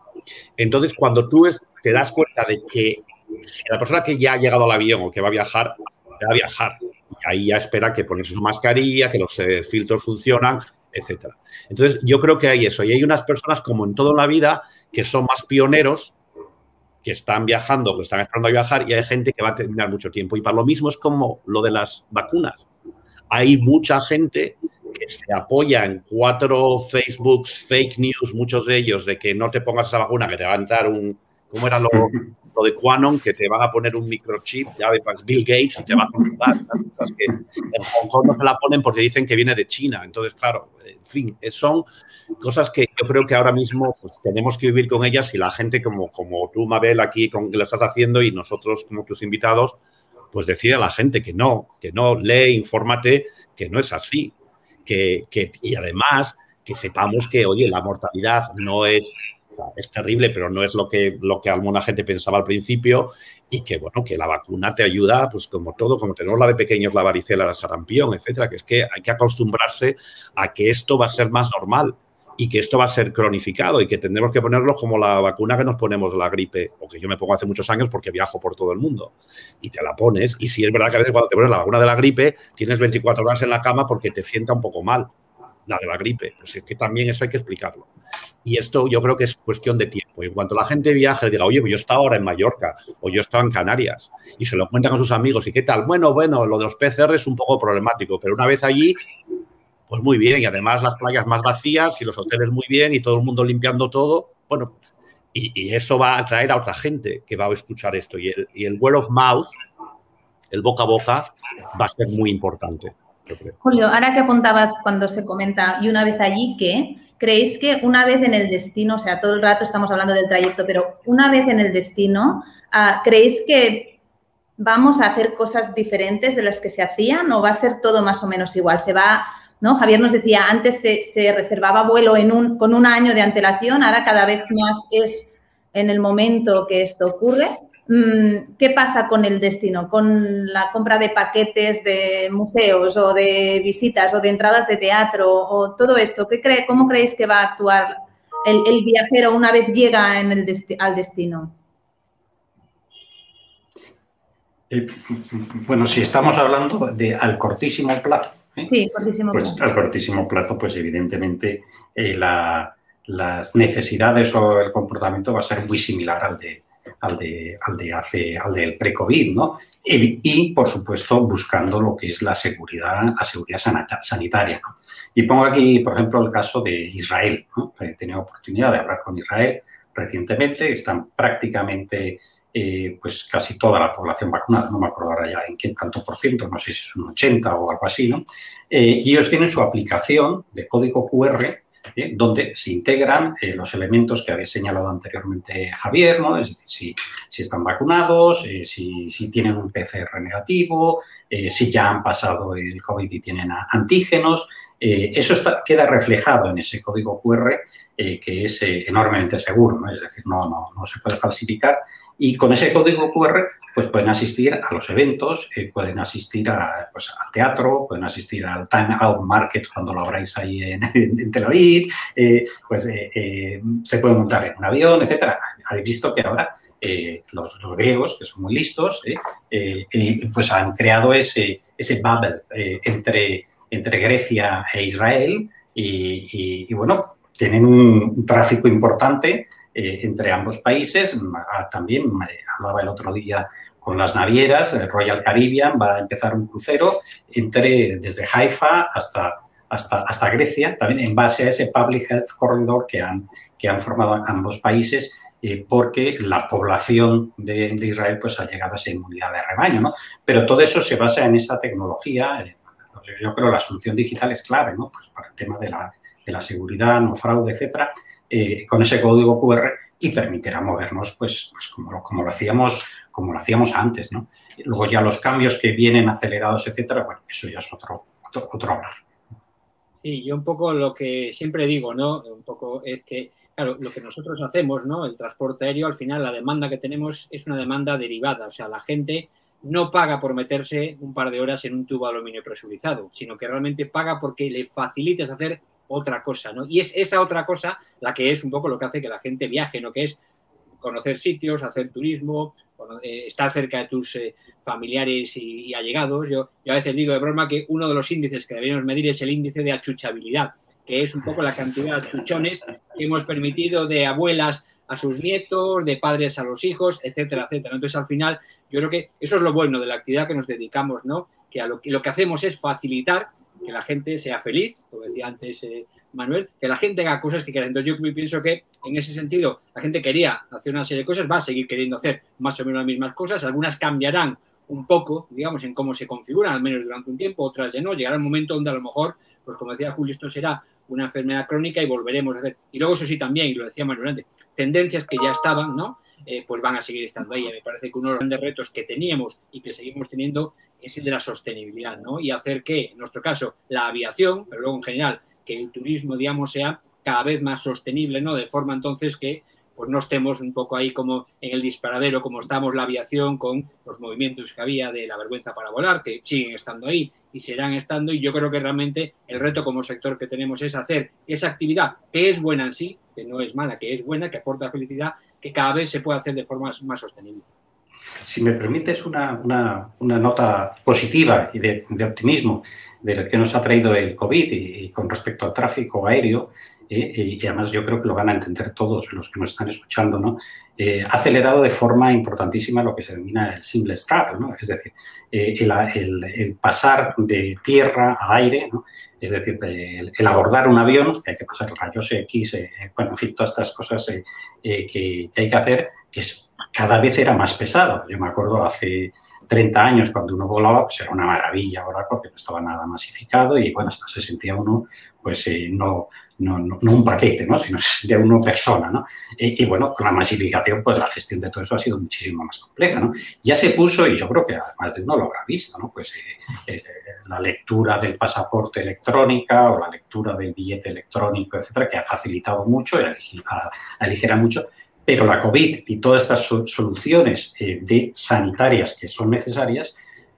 S2: Entonces, cuando tú te das cuenta de que si la persona que ya ha llegado al avión o que va a viajar, y ahí ya espera que ponerse su mascarilla, que los filtros funcionan, etcétera. Entonces, yo creo que hay eso. Y hay unas personas, como en toda la vida, que son más pioneros, que están viajando, que están esperando a viajar, y hay gente que va a terminar mucho tiempo. Y para lo mismo es como lo de las vacunas. Hay mucha gente que se apoya en 4 Facebooks, fake news, muchos de ellos, de que no te pongas esa vacuna, que te va a entrar ¿cómo era lo de Quanon? Que te van a poner un microchip, ya ves, Bill Gates, y te va a controlar. Que en Hong Kong no se la ponen porque dicen que viene de China. Entonces, claro, en fin, son cosas que yo creo que ahora mismo pues, tenemos que vivir con ellas y la gente como tú, Mabel, aquí que lo estás haciendo y nosotros como tus invitados, pues decir a la gente que no, lee, infórmate, que no es así. Y además que sepamos que, oye, la mortalidad no es, o sea, es terrible, pero no es lo que alguna gente pensaba al principio y que, bueno, que la vacuna te ayuda, pues como todo, como tenemos la de pequeños, la varicela, la sarampión, etcétera, que es que hay que acostumbrarse a que esto va a ser más normal y que esto va a ser cronificado y que tendremos que ponerlo como la vacuna que nos ponemos de la gripe, o que yo me pongo hace muchos años porque viajo por todo el mundo. Y te la pones, y si es verdad que a veces cuando te pones la vacuna de la gripe tienes 24 horas en la cama porque te sienta un poco mal la de la gripe. Pues es que también eso hay que explicarlo. Y esto yo creo que es cuestión de tiempo. Y en cuanto la gente viaje y diga, oye, pues yo estaba ahora en Mallorca o yo estaba en Canarias, y se lo cuentan con sus amigos, ¿y qué tal? Bueno, lo de los PCR es un poco problemático, pero una vez allí, pues muy bien, y además las playas más vacías y los hoteles muy bien y todo el mundo limpiando todo, bueno, y eso va a atraer a otra gente que va a escuchar esto. Y el word of mouth, el boca a boca, va a ser muy importante, yo creo.
S1: Julio, ahora que apuntabas cuando se comenta y una vez allí, ¿qué? ¿Creéis que una vez en el destino, o sea, todo el rato estamos hablando del trayecto, pero una vez en el destino, ¿creéis que vamos a hacer cosas diferentes de las que se hacían o va a ser todo más o menos igual? Se va... ¿No? Javier nos decía, antes se reservaba vuelo con un año de antelación, ahora cada vez más es en el momento que esto ocurre. ¿Qué pasa con el destino? ¿Con la compra de paquetes de museos o de visitas o de entradas de teatro o todo esto? ¿Cómo creéis que va a actuar el viajero una vez llega al destino?
S4: Bueno, si estamos hablando de al cortísimo plazo,
S1: sí, cortísimo
S4: pues
S1: plazo.
S4: Al cortísimo plazo, pues evidentemente las necesidades o el comportamiento va a ser muy similar al del pre-COVID, ¿no? Y, por supuesto, buscando lo que es la seguridad sanitaria, ¿no? Y pongo aquí, por ejemplo, el caso de Israel, ¿no? He tenido oportunidad de hablar con Israel recientemente, están prácticamente... pues casi toda la población vacunada, no me acuerdo ahora ya en qué tanto por ciento, no sé si es un 80 o algo así, ¿no? Y ellos tienen su aplicación de código QR donde se integran los elementos que había señalado anteriormente Javier, ¿no? Es decir, si están vacunados, si tienen un PCR negativo, si ya han pasado el COVID y tienen antígenos. Eso queda reflejado en ese código QR que es enormemente seguro, ¿no? Es decir, no se puede falsificar. Y con ese código QR pues pueden asistir a los eventos, pueden asistir pues, al teatro, pueden asistir al Time Out Market cuando lo abráis ahí en Tel Aviv, pues se pueden montar en un avión, etcétera. Habéis visto que ahora los griegos, que son muy listos, pues han creado ese bubble entre Grecia e Israel y bueno, tienen un tráfico importante entre ambos países. También hablaba el otro día con las navieras, el Royal Caribbean va a empezar un crucero desde Haifa hasta Grecia, también en base a ese Public Health Corridor que han formado ambos países, porque la población de Israel pues ha llegado a esa inmunidad de rebaño, ¿no? Pero todo eso se basa en esa tecnología. Yo creo que la solución digital es clave, ¿no? Pues para el tema de la seguridad, no fraude, etcétera, con ese código QR, y permitirá movernos pues como lo hacíamos antes, ¿no? Luego ya los cambios que vienen acelerados, etcétera, bueno, eso ya es otro hablar.
S3: Sí, yo un poco lo que siempre digo, ¿no? Un poco es que, claro, lo que nosotros hacemos, ¿no? El transporte aéreo, al final la demanda que tenemos es una demanda derivada, o sea, la gente no paga por meterse un par de horas en un tubo de aluminio presurizado, sino que realmente paga porque le facilites hacer otra cosa, ¿no? Y es esa otra cosa la que es un poco lo que hace que la gente viaje, ¿no? Que es conocer sitios, hacer turismo, estar cerca de tus familiares y allegados. Yo a veces digo de broma que uno de los índices que deberíamos medir es el índice de achuchabilidad, que es un poco la cantidad de achuchones que hemos permitido de abuelas a sus nietos, de padres a los hijos, etcétera, etcétera. Entonces, al final, yo creo que eso es lo bueno de la actividad que nos dedicamos, ¿no? Que lo que hacemos es facilitar que la gente sea feliz, como decía antes Manuel, que la gente haga cosas que quiera. Entonces, yo pienso que, en ese sentido, la gente quería hacer una serie de cosas, va a seguir queriendo hacer más o menos las mismas cosas, algunas cambiarán un poco, digamos, en cómo se configuran, al menos durante un tiempo, otras ya no. Llegará un momento donde a lo mejor, pues como decía Julio, esto será una enfermedad crónica y volveremos a hacer. Y luego, eso sí, también, y lo decía Manuel antes, tendencias que ya estaban, ¿no? Pues van a seguir estando ahí. Me parece que uno de los grandes retos que teníamos y que seguimos teniendo es el de la sostenibilidad, ¿no? Y hacer que, en nuestro caso, la aviación, pero luego en general, que el turismo, digamos, sea cada vez más sostenible, ¿no? De forma, entonces, que pues no estemos un poco ahí como en el disparadero, como estamos la aviación con los movimientos que había de la vergüenza para volar, que siguen estando ahí y seguirán estando. Y yo creo que realmente el reto como sector que tenemos es hacer esa actividad que es buena en sí, que no es mala, que es buena, que aporta felicidad, que cada vez se puede hacer de forma más sostenible.
S4: Si me permites una nota positiva y de optimismo de lo que nos ha traído el COVID y con respecto al tráfico aéreo, y además yo creo que lo van a entender todos los que nos están escuchando, ¿no? Ha acelerado de forma importantísima lo que se denomina el seamless travel, ¿no? Es decir, el pasar de tierra a aire, ¿no? Es decir, el abordar un avión, que hay que pasar rayos X, bueno, en fin, todas estas cosas que hay que hacer, que cada vez era más pesado. Yo me acuerdo hace 30 años cuando uno volaba, pues era una maravilla ahora porque no estaba nada masificado y bueno, hasta se sentía uno, pues no un paquete, ¿no? Sino se sentía uno persona, ¿no? Y bueno, con la masificación, pues la gestión de todo eso ha sido muchísimo más compleja, ¿no? Ya se puso, y yo creo que más de uno lo habrá visto, ¿no? Pues la lectura del pasaporte electrónica o la lectura del billete electrónico, etcétera, que ha facilitado mucho y aligera mucho. Pero la COVID y todas estas soluciones sanitarias que son necesarias,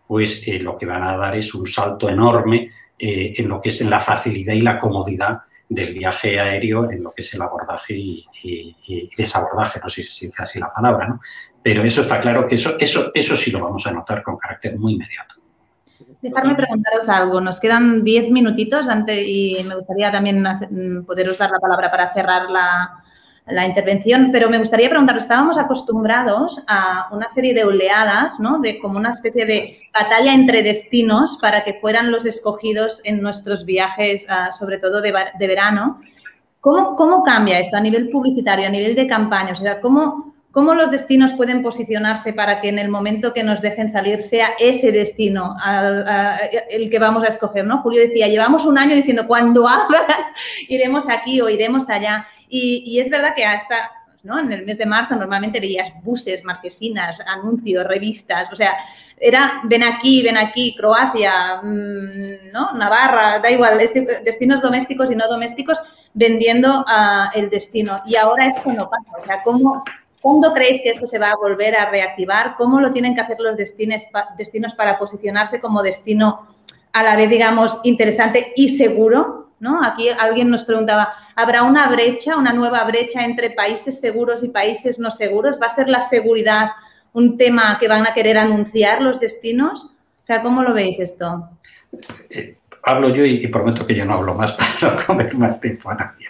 S4: pues lo que van a dar es un salto enorme en lo que es en la facilidad y la comodidad del viaje aéreo, en lo que es el abordaje y desabordaje, no sé si es así la palabra, ¿no? Pero eso está claro que eso sí lo vamos a notar con carácter muy inmediato.
S1: Dejarme preguntaros algo. Nos quedan 10 minutitos y me gustaría también poderos dar la palabra para cerrar la intervención, pero me gustaría preguntaros, estábamos acostumbrados a una serie de oleadas, ¿no? De como una especie de batalla entre destinos para que fueran los escogidos en nuestros viajes, sobre todo de verano. ¿Cómo cambia esto a nivel publicitario, a nivel de campañas? O sea, ¿cómo los destinos pueden posicionarse para que en el momento que nos dejen salir sea ese destino el que vamos a escoger, ¿no? Julio decía, llevamos un año diciendo, cuando abra, iremos aquí o iremos allá. Y es verdad que hasta, ¿no? En el mes de marzo normalmente veías buses, marquesinas, anuncios, revistas, o sea, era ven aquí, Croacia, ¿no? Navarra, da igual, destinos domésticos y no domésticos vendiendo el destino. Y ahora esto no pasa, o sea, ¿cómo ¿Cuándo creéis que esto se va a volver a reactivar? ¿Cómo lo tienen que hacer los destinos para posicionarse como destino a la vez, digamos, interesante y seguro? ¿No? Aquí alguien nos preguntaba, ¿habrá una brecha, una nueva brecha entre países seguros y países no seguros? ¿Va a ser la seguridad un tema que van a querer anunciar los destinos? O sea, ¿cómo lo veis esto?
S4: Hablo yo y prometo que yo no hablo más para no comer más tiempo a nadie.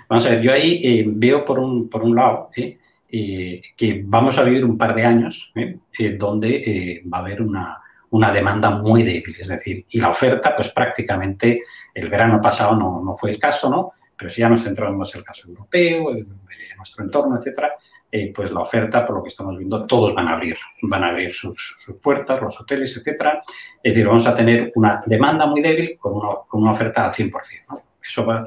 S4: Vamos a ver, yo ahí veo por un lado que vamos a vivir un par de años donde va a haber una demanda muy débil, es decir, y la oferta, pues prácticamente el verano pasado no fue el caso, ¿no? Pero si ya nos centramos en el caso europeo, en nuestro entorno, etcétera, pues la oferta, por lo que estamos viendo, todos van a abrir sus puertas, los hoteles, etcétera. Es decir, vamos a tener una demanda muy débil con una oferta al 100%, ¿no? Eso va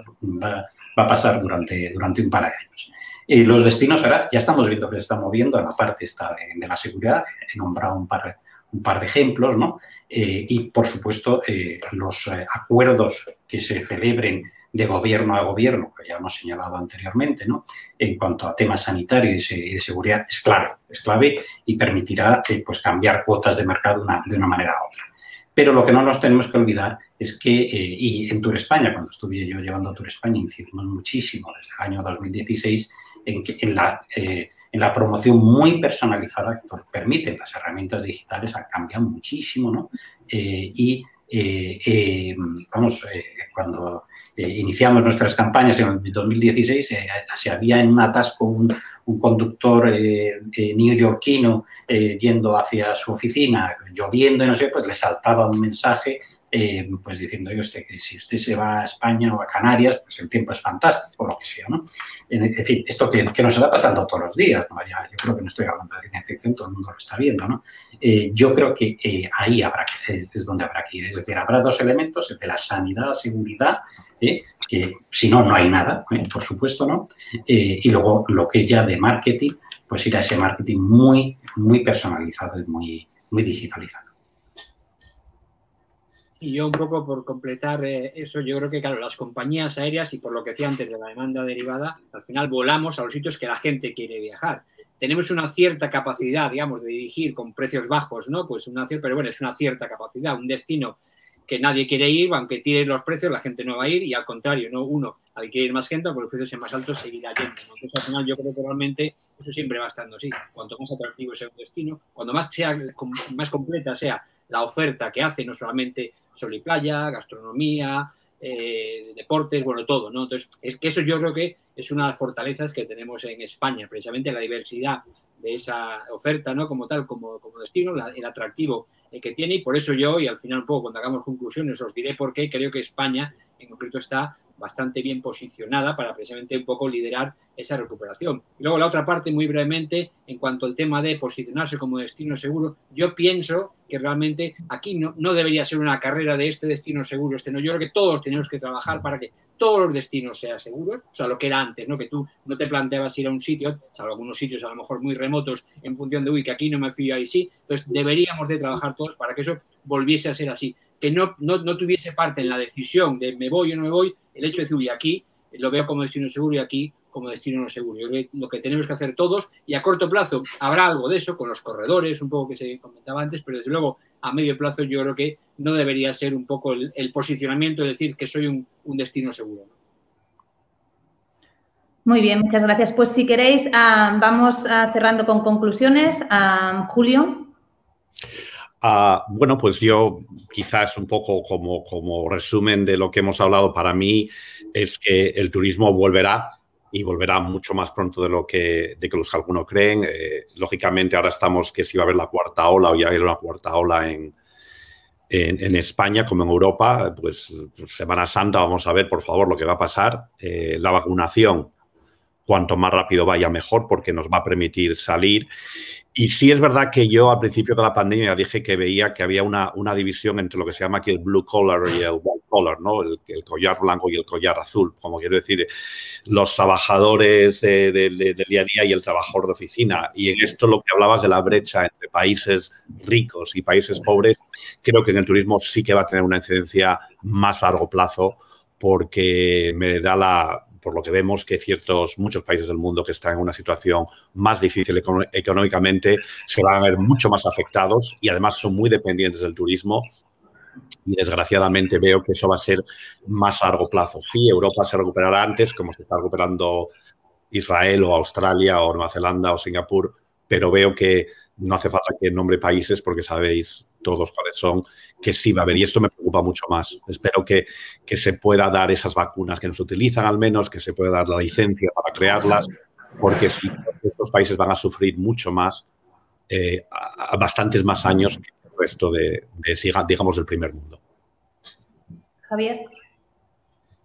S4: a pasar durante un par de años. Los destinos ahora ya estamos viendo que se están moviendo en la parte esta de la seguridad. He nombrado un par de ejemplos, ¿no? Y, por supuesto, los acuerdos que se celebren de gobierno a gobierno, que ya hemos señalado anteriormente, ¿no? En cuanto a temas sanitarios y de seguridad, es clave y permitirá pues, cambiar cuotas de mercado de una manera a otra. Pero lo que no nos tenemos que olvidar es que, y en Tour España, cuando estuve yo llevando Tour España, incidimos muchísimo desde el año 2016 en la promoción muy personalizada que permiten las herramientas digitales, han cambiado muchísimo, ¿no? Cuando iniciamos nuestras campañas en 2016, se había en un atasco un conductor neoyorquino yendo hacia su oficina, lloviendo y no sé, pues le saltaba un mensaje pues diciendo, oye, usted, que si usted se va a España o a Canarias, pues el tiempo es fantástico, o lo que sea, ¿no? En fin, esto que nos está pasando todos los días, ¿no? Yo creo que no estoy hablando de ciencia ficción, todo el mundo lo está viendo, ¿no? Yo creo que ahí es donde habrá que ir, es decir, habrá dos elementos, el de la sanidad, la seguridad, que si no, no hay nada, por supuesto, ¿no? Y luego lo que ya de marketing, pues ir a ese marketing muy, muy personalizado y muy digitalizado.
S3: Y yo un poco por completar eso, yo creo que, claro, las compañías aéreas, y por lo que decía antes de la demanda derivada, al final volamos a los sitios que la gente quiere viajar. Tenemos una cierta capacidad, digamos, de dirigir con precios bajos, ¿no? Pues pero bueno, es una cierta capacidad. Un destino que nadie quiere ir, aunque tiren los precios, la gente no va a ir, y al contrario, ¿no? Uno, al que ir más gente, porque los precios sean más altos, seguirá yendo, ¿no? Entonces, al final, yo creo que realmente eso siempre va estando así. Cuanto más atractivo sea un destino, cuando más completa sea la oferta que hace, no solamente sol y playa, gastronomía, deportes, bueno, todo, ¿no? Entonces, es que eso yo creo que es una de las fortalezas que tenemos en España, precisamente la diversidad de esa oferta, ¿no? Como tal, como destino, el atractivo que tiene, y por eso yo, y al final un poco cuando hagamos conclusiones, os diré por qué creo que España en concreto está bastante bien posicionada para precisamente un poco liderar esa recuperación. Y luego la otra parte, muy brevemente, en cuanto al tema de posicionarse como destino seguro, yo pienso que realmente aquí no debería ser una carrera de este destino seguro, este no. Yo creo que todos tenemos que trabajar para que todos los destinos sean seguros, o sea, lo que era antes, ¿no? Que tú no te planteabas ir a un sitio, salvo algunos sitios a lo mejor muy remotos, en función de, uy, que aquí no me fío, ahí sí. Entonces, deberíamos de trabajar todos para que eso volviese a ser así, que no tuviese parte en la decisión de me voy o no me voy, el hecho de decir, uy, aquí lo veo como destino seguro y aquí como destino no seguro. Yo creo que lo que tenemos que hacer todos, y a corto plazo habrá algo de eso con los corredores, un poco que se comentaba antes, pero desde luego a medio plazo yo creo que no debería ser un poco el posicionamiento de decir que soy un destino seguro.
S1: Muy bien, muchas gracias. Pues si queréis, vamos cerrando con conclusiones. Julio.
S2: Bueno, pues yo quizás un poco como resumen de lo que hemos hablado, para mí es que el turismo volverá y volverá mucho más pronto de lo que algunos creen. Lógicamente ahora estamos que si va a haber la cuarta ola o ya hay una cuarta ola en España como en Europa, pues Semana Santa vamos a ver, por favor, lo que va a pasar. La vacunación, cuanto más rápido vaya mejor, porque nos va a permitir salir. Y sí es verdad que yo al principio de la pandemia dije que veía que había una división entre lo que se llama aquí el blue collar y el white collar, ¿no? El collar blanco y el collar azul, como quiero decir, los trabajadores del día a día y el trabajador de oficina. Y en esto lo que hablabas de la brecha entre países ricos y países pobres, creo que en el turismo sí que va a tener una incidencia más a largo plazo, porque me da por lo que vemos que muchos países del mundo que están en una situación más difícil económicamente se van a ver mucho más afectados y además son muy dependientes del turismo. Y desgraciadamente veo que eso va a ser más a largo plazo. Sí, Europa se recuperará antes, como se está recuperando Israel o Australia o Nueva Zelanda o Singapur, pero veo que no hace falta que nombre países porque sabéis todos cuáles son, que sí va a haber. Y esto me preocupa mucho más. Espero que se pueda dar esas vacunas que no se utilizan al menos, que se pueda dar la licencia para crearlas, porque sí, estos países van a sufrir mucho más, a bastantes más años que el resto digamos, del primer mundo.
S1: Javier.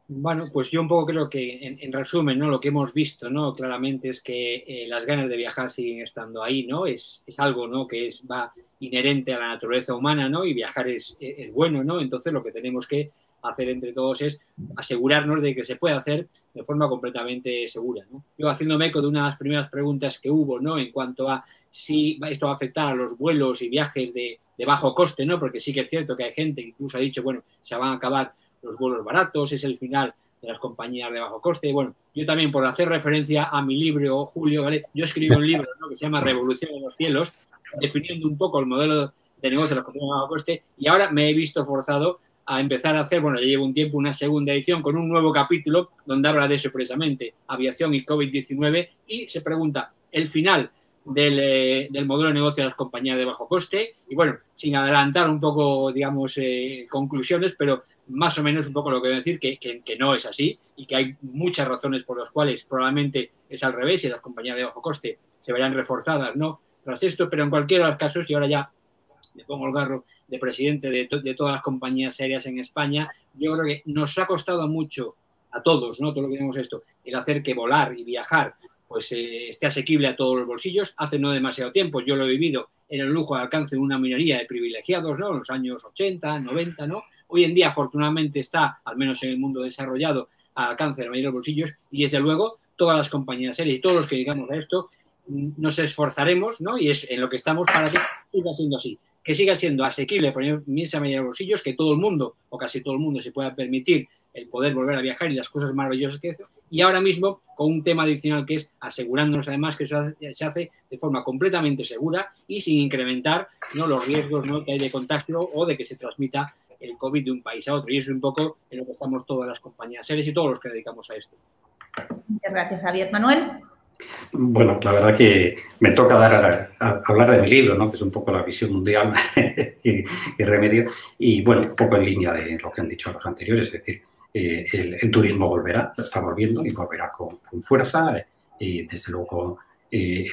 S3: Bueno, pues yo un poco creo que, en resumen, ¿no? Lo que hemos visto, ¿no? Claramente es que las ganas de viajar siguen estando ahí, ¿no? Es algo, ¿no? Que va inherente a la naturaleza humana, ¿no? Y viajar es bueno, ¿no? Entonces lo que tenemos que hacer entre todos es asegurarnos de que se puede hacer de forma completamente segura, ¿no? Yo, haciéndome eco de una de las primeras preguntas que hubo, ¿no? En cuanto a si esto va a afectar a los vuelos y viajes de bajo coste, ¿no? Porque sí que es cierto que hay gente que incluso ha dicho, bueno, se van a acabar los vuelos baratos, es el final de las compañías de bajo coste. Bueno, yo también, por hacer referencia a mi libro, Julio, ¿vale? Yo escribí un libro, ¿no? Que se llama Revolución de los Cielos, definiendo un poco el modelo de negocio de las compañías de bajo coste, y ahora me he visto forzado a empezar a hacer, bueno, ya llevo un tiempo, una segunda edición con un nuevo capítulo donde habla de eso precisamente, aviación y COVID-19, y se pregunta el final del modelo de negocio de las compañías de bajo coste, y bueno, sin adelantar un poco, digamos, conclusiones, pero más o menos un poco lo que voy a decir, que no es así y que hay muchas razones por las cuales probablemente es al revés y las compañías de bajo coste se verán reforzadas, ¿no? Tras esto, pero en cualquiera de los casos, y ahora ya me pongo el garro de presidente de todas las compañías serias en España, yo creo que nos ha costado mucho a todos, ¿no? Todo lo que tenemos esto, el hacer que volar y viajar pues esté asequible a todos los bolsillos. Hace no demasiado tiempo yo lo he vivido en el lujo de alcance de una minoría de privilegiados, ¿no? En los años 80, 90, ¿no? Hoy en día, afortunadamente, está, al menos en el mundo desarrollado, al alcance de la mayoría de los bolsillos, y desde luego todas las compañías serias y todos los que digamos a esto nos esforzaremos, ¿no? Y es en lo que estamos para que siga siendo así, que siga siendo asequible para la inmensa mayoría de los bolsillos, que todo el mundo, o casi todo el mundo, se pueda permitir el poder volver a viajar y las cosas maravillosas que hace. Y ahora mismo con un tema adicional que es asegurándonos además que eso se hace de forma completamente segura y sin incrementar, ¿no? Los riesgos, ¿no? Que hay de contagio o de que se transmita el COVID de un país a otro. Y eso es un poco en lo que estamos todas las compañías serias y todos los que dedicamos a esto.
S1: Muchas gracias, Javier. Manuel.
S4: Bueno, la verdad que me toca hablar de mi libro, ¿no? Que es un poco la visión mundial y remedio. Y bueno, un poco en línea de lo que han dicho los anteriores, es decir, el turismo volverá, está volviendo y volverá con fuerza. Desde luego es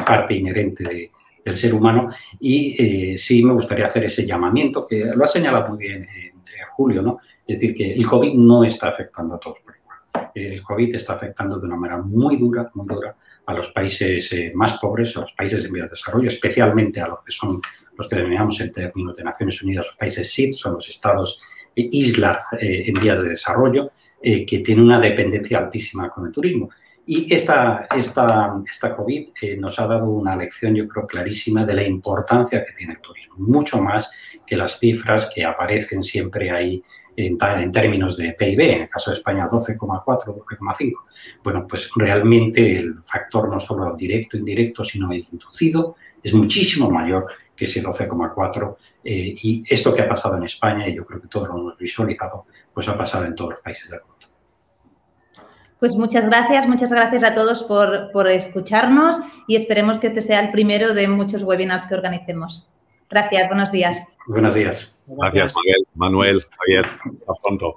S4: parte inherente del ser humano y sí me gustaría hacer ese llamamiento que lo ha señalado muy bien Julio, ¿no? Es decir, que el COVID no está afectando a todos por igual. El COVID está afectando de una manera muy dura a los países más pobres, a los países en vías de desarrollo, especialmente a los que son los que denominamos en términos de Naciones Unidas los países SID, son los estados isla en vías de desarrollo, que tienen una dependencia altísima con el turismo. Y esta COVID nos ha dado una lección, yo creo, clarísima de la importancia que tiene el turismo, mucho más que las cifras que aparecen siempre ahí en términos de PIB, en el caso de España 12,4, 12,5. Bueno, pues realmente el factor no solo directo, indirecto, sino el inducido es muchísimo mayor que ese 12,4 y esto que ha pasado en España, y yo creo que todos lo hemos visualizado, pues ha pasado en todos los países del mundo.
S1: Pues muchas gracias a todos por escucharnos y esperemos que este sea el primero de muchos webinars que organicemos. Gracias, buenos días.
S4: Buenos días.
S2: Gracias, Manuel, Javier. Hasta pronto.